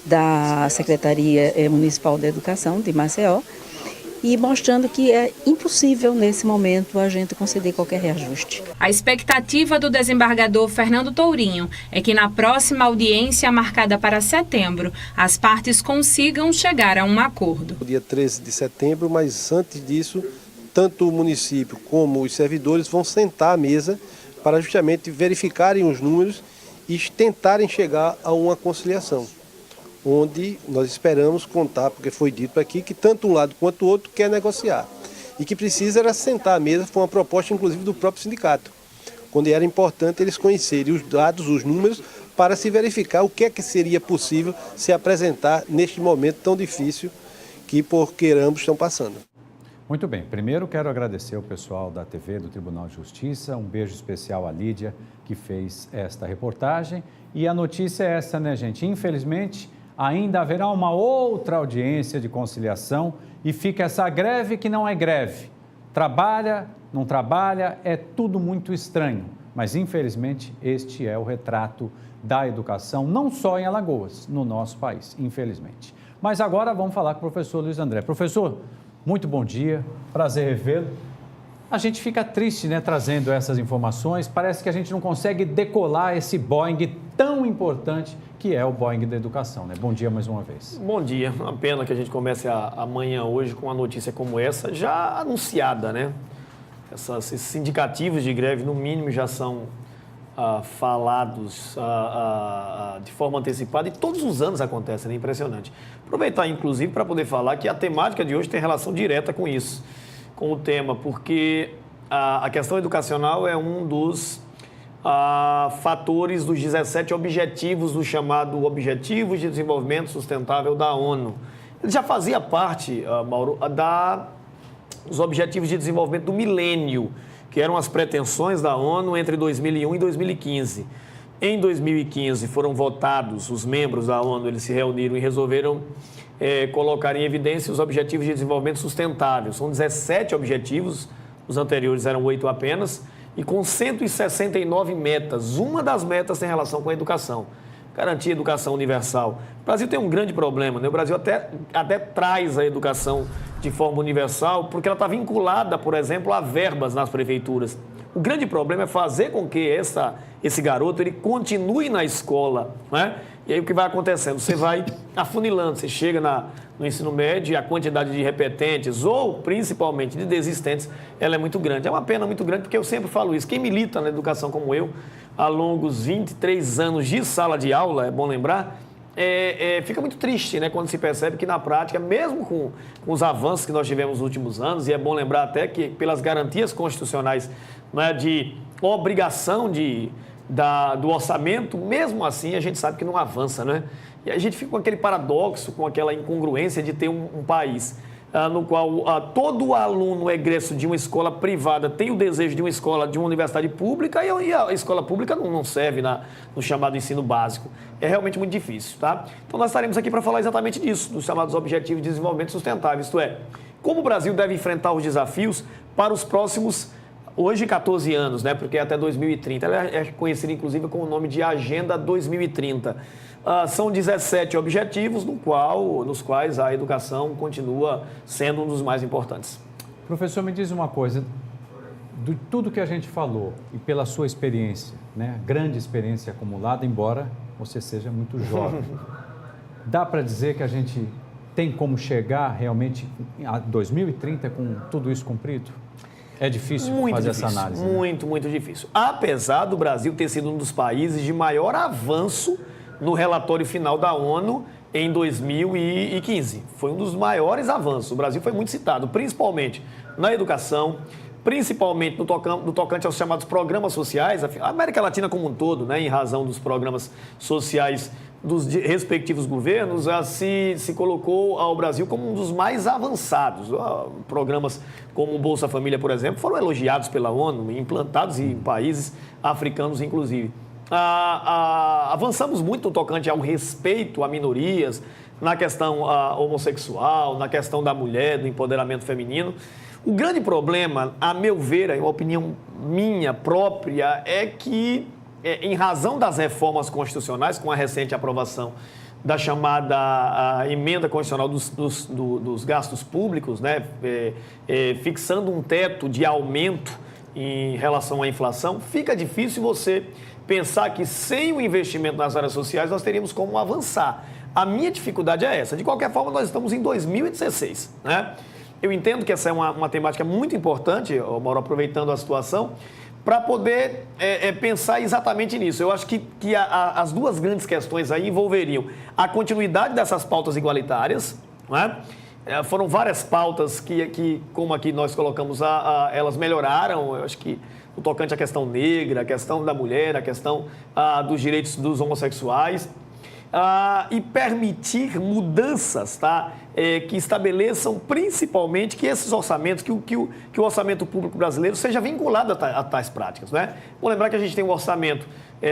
da Secretaria Municipal de Educação de Maceió e mostrando que é impossível, nesse momento, a gente conceder qualquer reajuste. A expectativa do desembargador Fernando Tourinho é que na próxima audiência, marcada para setembro, as partes consigam chegar a um acordo. Dia 13 de setembro, mas antes disso, tanto o município como os servidores vão sentar à mesa para justamente verificarem os números e tentarem chegar a uma conciliação, onde nós esperamos contar, porque foi dito aqui que tanto um lado quanto o outro quer negociar e que precisa era sentar à mesa, foi uma proposta inclusive do próprio sindicato, onde era importante eles conhecerem os dados, os números, para se verificar o que é que seria possível se apresentar neste momento tão difícil que por queiramos estão passando. Muito bem, primeiro quero agradecer ao pessoal da TV do Tribunal de Justiça, um beijo especial à Lídia, que fez esta reportagem. E a notícia é essa, né, gente? Infelizmente, ainda haverá uma outra audiência de conciliação e fica essa greve que não é greve. Trabalha, não trabalha, é tudo muito estranho. Mas, infelizmente, este é o retrato da educação, não só em Alagoas, no nosso país, infelizmente. Mas agora vamos falar com o professor Luiz André. Professor, muito bom dia, prazer revê-lo. A gente fica triste, né, trazendo essas informações. Parece que a gente não consegue decolar esse Boeing tão importante que é o Boeing da educação, né? Bom dia mais uma vez. Bom dia. Uma pena que a gente comece amanhã hoje com uma notícia como essa, já anunciada, né? Esses indicativos de greve, no mínimo, já são falados de forma antecipada e todos os anos acontece, né? Impressionante. Aproveitar, inclusive, para poder falar que a temática de hoje tem relação direta com isso, com o tema, porque a questão educacional é um dos fatores dos 17 objetivos do chamado Objetivos de Desenvolvimento Sustentável da ONU. Ele já fazia parte, Mauro, dos Objetivos de Desenvolvimento do Milênio, que eram as pretensões da ONU entre 2001 e 2015. Em 2015 foram votados, os membros da ONU, eles se reuniram e resolveram colocar em evidência os Objetivos de Desenvolvimento Sustentável. São 17 objetivos, os anteriores eram 8 apenas, e com 169 metas. Uma das metas tem relação com a educação. Garantir educação universal. O Brasil tem um grande problema, né? O Brasil até traz a educação de forma universal porque ela está vinculada, por exemplo, a verbas nas prefeituras. O grande problema é fazer com que esse garoto ele continue na escola, né? E aí o que vai acontecendo? Você vai afunilando, você chega no ensino médio e a quantidade de repetentes ou principalmente de desistentes, ela é muito grande. É uma pena muito grande porque eu sempre falo isso. Quem milita na educação como eu, há longos 23 anos de sala de aula, é bom lembrar, fica muito triste, né, quando se percebe que na prática, mesmo com os avanços que nós tivemos nos últimos anos, e é bom lembrar até que pelas garantias constitucionais, né, de obrigação do orçamento, mesmo assim a gente sabe que não avança, né? E a gente fica com aquele paradoxo, com aquela incongruência de ter um país no qual todo aluno egresso de uma escola privada tem o desejo de uma universidade pública e a escola pública não serve no chamado ensino básico. É realmente muito difícil, tá? Então nós estaremos aqui para falar exatamente disso, dos chamados Objetivos de Desenvolvimento Sustentável, isto é, como o Brasil deve enfrentar os desafios para os próximos, hoje, 14 anos, né? Porque até 2030. Ela é conhecida, inclusive, com o nome de Agenda 2030. São 17 objetivos, nos quais a educação continua sendo um dos mais importantes. Professor, me diz uma coisa, de tudo que a gente falou e pela sua experiência, né, grande experiência acumulada, embora você seja muito jovem, dá para dizer que a gente tem como chegar realmente a 2030 com tudo isso cumprido? É difícil fazer essa análise? Muito, muito difícil. Apesar do Brasil ter sido um dos países de maior avanço no relatório final da ONU em 2015. Foi um dos maiores avanços. O Brasil foi muito citado, principalmente na educação, principalmente no tocante aos chamados programas sociais, a América Latina como um todo, né, em razão dos programas sociais dos respectivos governos, se colocou ao Brasil como um dos mais avançados. Programas como o Bolsa Família, por exemplo, foram elogiados pela ONU, implantados em países africanos, inclusive. Avançamos muito no tocante ao respeito a minorias, na questão homossexual, na questão da mulher, do empoderamento feminino. O grande problema, a meu ver, é uma opinião minha própria, é que, em razão das reformas constitucionais, com a recente aprovação da chamada emenda constitucional dos gastos públicos, né, fixando um teto de aumento em relação à inflação, fica difícil você pensar que sem o investimento nas áreas sociais nós teríamos como avançar. A minha dificuldade é essa. De qualquer forma, nós estamos em 2016, né? Eu entendo que essa é uma temática muito importante, Mauro, aproveitando a situação, para poder pensar exatamente nisso. Eu acho que as duas grandes questões aí envolveriam a continuidade dessas pautas igualitárias, né? Foram várias pautas que, como aqui nós colocamos, elas melhoraram. Eu acho que no tocante à questão negra, a questão da mulher, a questão dos direitos dos homossexuais, e permitir mudanças, tá? Que estabeleçam principalmente que esses orçamentos, que o orçamento público brasileiro seja vinculado a tais práticas, né? Vou lembrar que a gente tem um orçamento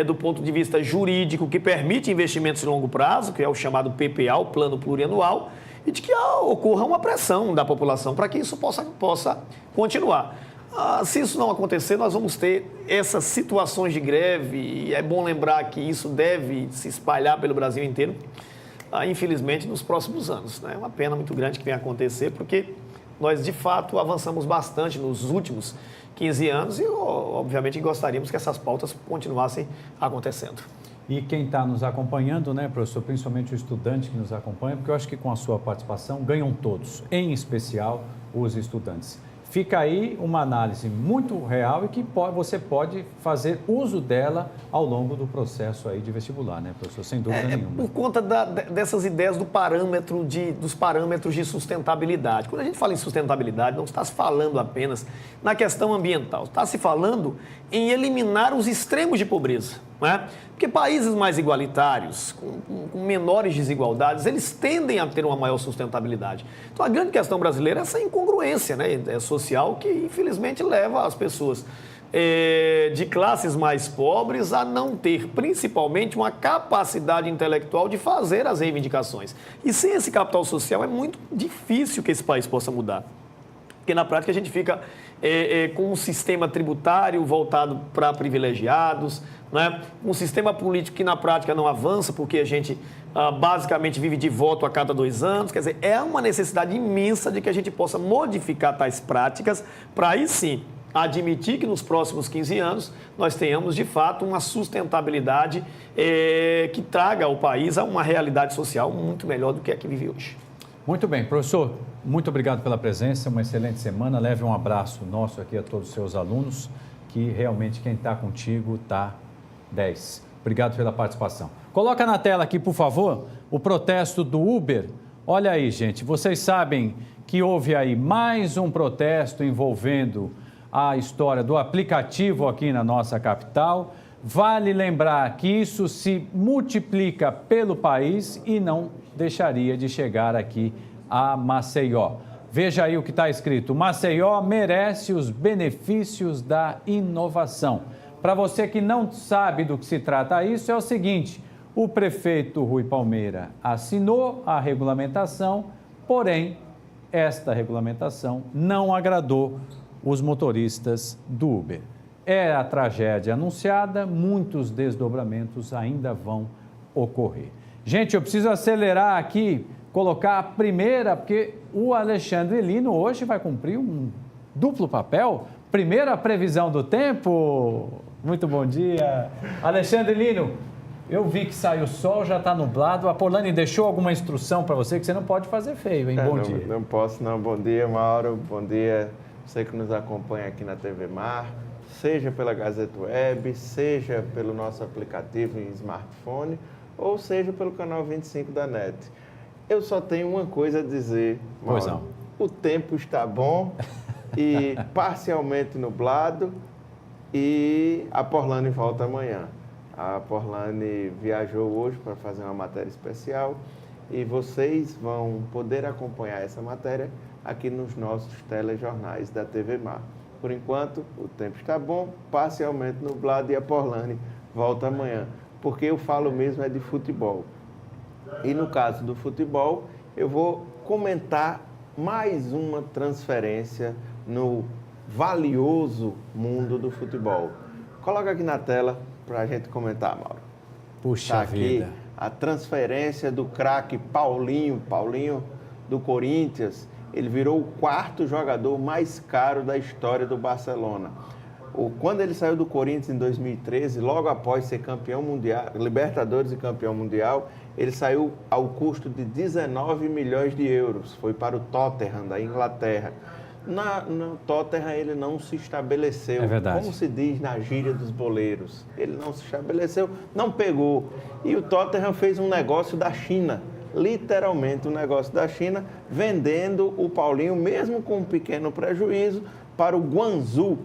do ponto de vista jurídico que permite investimentos de longo prazo, que é o chamado PPA, o Plano Plurianual, e de que ocorra uma pressão da população para que isso possa continuar. Se isso não acontecer, nós vamos ter essas situações de greve, e é bom lembrar que isso deve se espalhar pelo Brasil inteiro, infelizmente, nos próximos anos. É uma pena muito grande que venha acontecer, porque nós, de fato, avançamos bastante nos últimos 15 anos e, obviamente, gostaríamos que essas pautas continuassem acontecendo. E quem está nos acompanhando, né, professor, principalmente o estudante que nos acompanha, porque eu acho que com a sua participação ganham todos, em especial os estudantes. Fica aí uma análise muito real e que você pode fazer uso dela ao longo do processo aí de vestibular, né, professor? Sem dúvida nenhuma. Por conta dessas ideias dos parâmetros de sustentabilidade. Quando a gente fala em sustentabilidade, não está se falando apenas na questão ambiental, está se falando em eliminar os extremos de pobreza, né? Porque países mais igualitários, com menores desigualdades, eles tendem a ter uma maior sustentabilidade. Então, a grande questão brasileira é essa incongruência, né, social que, infelizmente, leva as pessoas de classes mais pobres a não ter, principalmente, uma capacidade intelectual de fazer as reivindicações. E sem esse capital social é muito difícil que esse país possa mudar. Porque, na prática, a gente fica com um sistema tributário voltado para privilegiados, né? Um sistema político que, na prática, não avança, porque a gente basicamente vive de voto a cada 2 anos. Quer dizer, é uma necessidade imensa de que a gente possa modificar tais práticas para, aí sim, admitir que nos próximos 15 anos nós tenhamos, de fato, uma sustentabilidade que traga ao país a uma realidade social muito melhor do que a que vive hoje. Muito bem, professor, muito obrigado pela presença, uma excelente semana. Leve um abraço nosso aqui a todos os seus alunos, que realmente quem está contigo está 10. Obrigado pela participação. Coloca na tela aqui, por favor, o protesto do Uber. Olha aí, gente, vocês sabem que houve aí mais um protesto envolvendo a história do aplicativo aqui na nossa capital. Vale lembrar que isso se multiplica pelo país e não deixaria de chegar aqui a Maceió. Veja aí o que está escrito: Maceió merece os benefícios da inovação. Para você que não sabe do que se trata isso, é o seguinte: o prefeito Rui Palmeira assinou a regulamentação, porém, esta regulamentação não agradou os motoristas do Uber. É a tragédia anunciada, muitos desdobramentos ainda vão ocorrer. Gente, eu preciso acelerar aqui, colocar a primeira, porque o Alexandre Lino hoje vai cumprir um duplo papel. Primeira previsão do tempo. Muito bom dia. Alexandre Lino, eu vi que saiu o sol, já está nublado. A Polani deixou alguma instrução para você que você não pode fazer feio, hein? Bom dia. Não posso não. Bom dia, Mauro. Bom dia você que nos acompanha aqui na TV Mar, seja pela Gazeta Web, seja pelo nosso aplicativo em smartphone, ou seja pelo canal 25 da NET. Eu só tenho uma coisa a dizer, Mauro. Pois não. O tempo está bom, e parcialmente nublado, e a Porlane volta amanhã. A Porlane viajou hoje para fazer uma matéria especial e vocês vão poder acompanhar essa matéria aqui nos nossos telejornais da TV Mar. Por enquanto, o tempo está bom, parcialmente nublado, e a Porlane volta amanhã, porque eu falo mesmo é de futebol. E no caso do futebol, eu vou comentar mais uma transferência no valioso mundo do futebol. Coloca aqui na tela para a gente comentar, Mauro. Puxa tá aqui vida. A transferência do craque Paulinho do Corinthians. Ele virou o 4º jogador mais caro da história do Barcelona. Quando ele saiu do Corinthians em 2013, logo após ser campeão mundial, Libertadores e campeão mundial, ele saiu ao custo de 19 milhões de euros. Foi para o Tottenham, da Inglaterra. No Tottenham ele não se estabeleceu. É verdade. Como se diz na gíria dos boleiros. Ele não se estabeleceu, não pegou. E o Tottenham fez um negócio da China. Literalmente um negócio da China, vendendo o Paulinho, mesmo com um pequeno prejuízo, para o Guangzhou,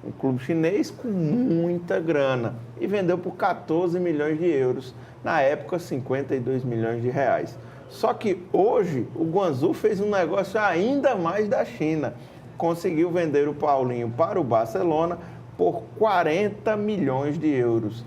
um clube chinês com muita grana, e vendeu por 14 milhões de euros, na época 52 milhões de reais. Só que hoje o Guangzhou fez um negócio ainda mais da China, conseguiu vender o Paulinho para o Barcelona por 40 milhões de euros.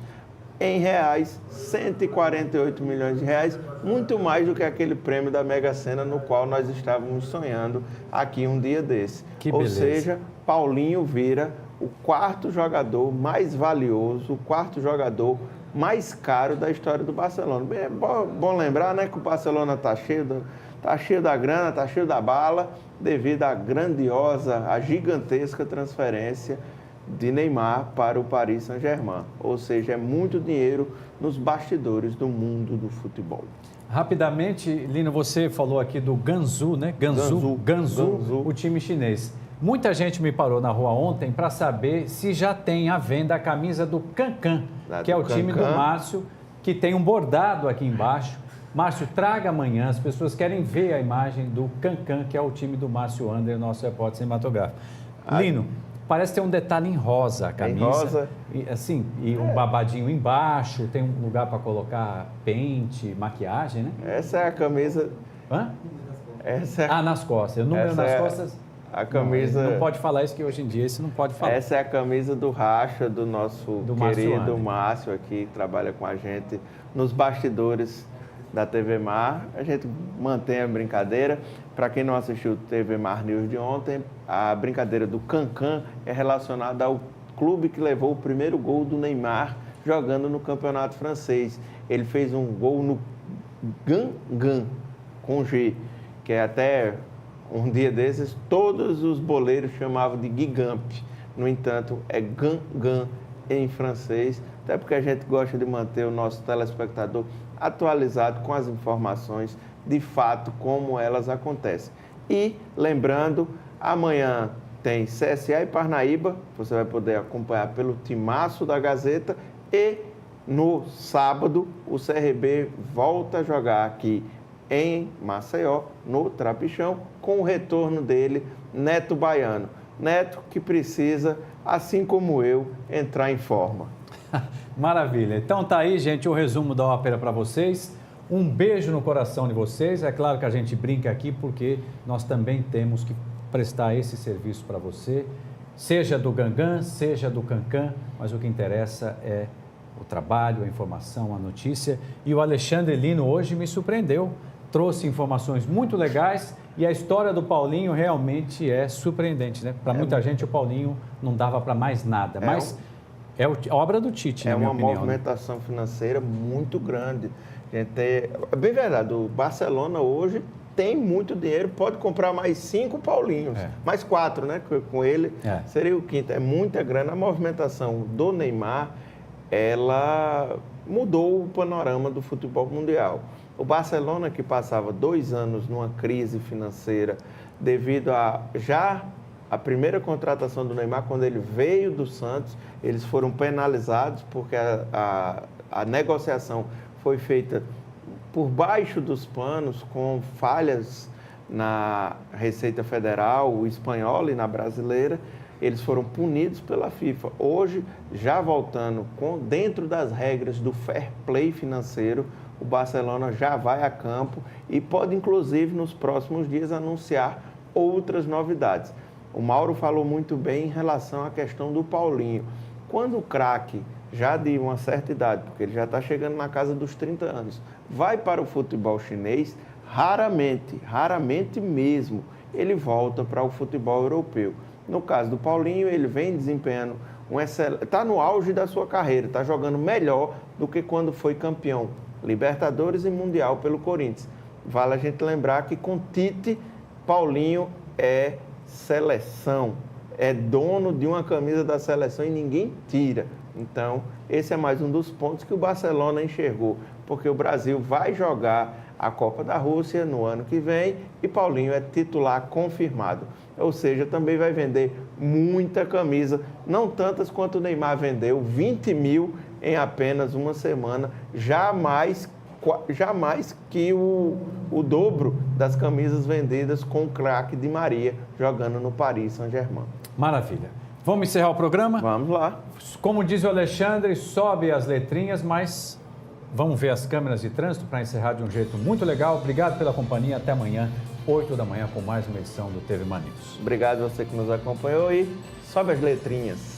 Em reais, 148 milhões de reais, muito mais do que aquele prêmio da Mega Sena no qual nós estávamos sonhando aqui um dia desse. Ou seja, Paulinho vira o 4º jogador mais valioso, o 4º jogador mais caro da história do Barcelona. É bom lembrar, né, que o Barcelona está cheio da grana, está cheio da bala, devido à grandiosa, à gigantesca transferência de Neymar para o Paris Saint-Germain. Ou seja, é muito dinheiro nos bastidores do mundo do futebol. Rapidamente, Lino, você falou aqui do Guangzhou, né? Guangzhou, o time chinês. Muita gente me parou na rua ontem para saber se já tem à venda a camisa do Cancan, que é o time do Márcio, que tem um bordado aqui embaixo. Márcio, traga amanhã, as pessoas querem ver a imagem do Cancan, que é o time do Márcio Ander, nosso repórter cinematográfico. Lino, parece ter um detalhe em rosa a camisa. Em rosa. E um babadinho embaixo, tem um lugar para colocar pente, maquiagem, né? Essa é a camisa... Hã? Nas costas. O número nas costas... A camisa... Não pode falar isso, que hoje em dia isso não pode falar. Essa é a camisa do racha do nosso querido Márcio aqui, que trabalha com a gente nos bastidores da TV Mar. A gente mantém a brincadeira. Para quem não assistiu o TV Mar News de ontem, a brincadeira do Cancan é relacionada ao clube que levou o primeiro gol do Neymar jogando no campeonato francês. Ele fez um gol no Gangan, com G, que é até... Um dia desses, todos os boleiros chamavam de Gigamp. No entanto, é Gangan em francês, até porque a gente gosta de manter o nosso telespectador atualizado com as informações de fato como elas acontecem. E, lembrando, amanhã tem CSA e Parnaíba, você vai poder acompanhar pelo timaço da Gazeta, e no sábado o CRB volta a jogar aqui em Maceió, no Trapichão, com o retorno dele, Neto Baiano. Neto que precisa, assim como eu, entrar em forma. Maravilha. Então tá aí, gente, o resumo da ópera para vocês. Um beijo no coração de vocês. É claro que a gente brinca aqui porque nós também temos que prestar esse serviço para você, seja do Gangan, seja do Cancan, mas o que interessa é o trabalho, a informação, a notícia. E o Alexandre Lino hoje me surpreendeu. Trouxe informações muito legais e a história do Paulinho realmente é surpreendente, né? Para muita gente o Paulinho não dava para mais nada, mas é obra do Tite, na minha opinião. É uma movimentação financeira muito grande. É bem verdade, o Barcelona hoje tem muito dinheiro, pode comprar mais 5 Paulinhos, mais 4, né? Com ele seria o 5º. É muita grana. A movimentação do Neymar, ela mudou o panorama do futebol mundial. O Barcelona, que passava 2 anos numa crise financeira devido a primeira contratação do Neymar, quando ele veio do Santos, eles foram penalizados porque a negociação foi feita por baixo dos panos, com falhas na Receita Federal, o espanhola e na brasileira, eles foram punidos pela FIFA. Hoje, já voltando dentro das regras do fair play financeiro, o Barcelona já vai a campo e pode, inclusive, nos próximos dias, anunciar outras novidades. O Mauro falou muito bem em relação à questão do Paulinho. Quando o craque, já de uma certa idade, porque ele já está chegando na casa dos 30 anos, vai para o futebol chinês, raramente mesmo, ele volta para o futebol europeu. No caso do Paulinho, ele vem desempenhando está no auge da sua carreira, está jogando melhor do que quando foi campeão Libertadores e Mundial pelo Corinthians. Vale a gente lembrar que com Tite, Paulinho é seleção, é dono de uma camisa da seleção e ninguém tira. Então, esse é mais um dos pontos que o Barcelona enxergou, porque o Brasil vai jogar a Copa da Rússia no ano que vem e Paulinho é titular confirmado. Ou seja, também vai vender muita camisa, não tantas quanto o Neymar vendeu, 20 mil em apenas uma semana, jamais que o dobro das camisas vendidas com o craque Di Maria jogando no Paris Saint-Germain. Maravilha. Vamos encerrar o programa? Vamos lá. Como diz o Alexandre, sobe as letrinhas, mas vamos ver as câmeras de trânsito para encerrar de um jeito muito legal. Obrigado pela companhia. Até amanhã, 8 da manhã, com mais uma edição do TV Mar News. Obrigado a você que nos acompanhou e sobe as letrinhas.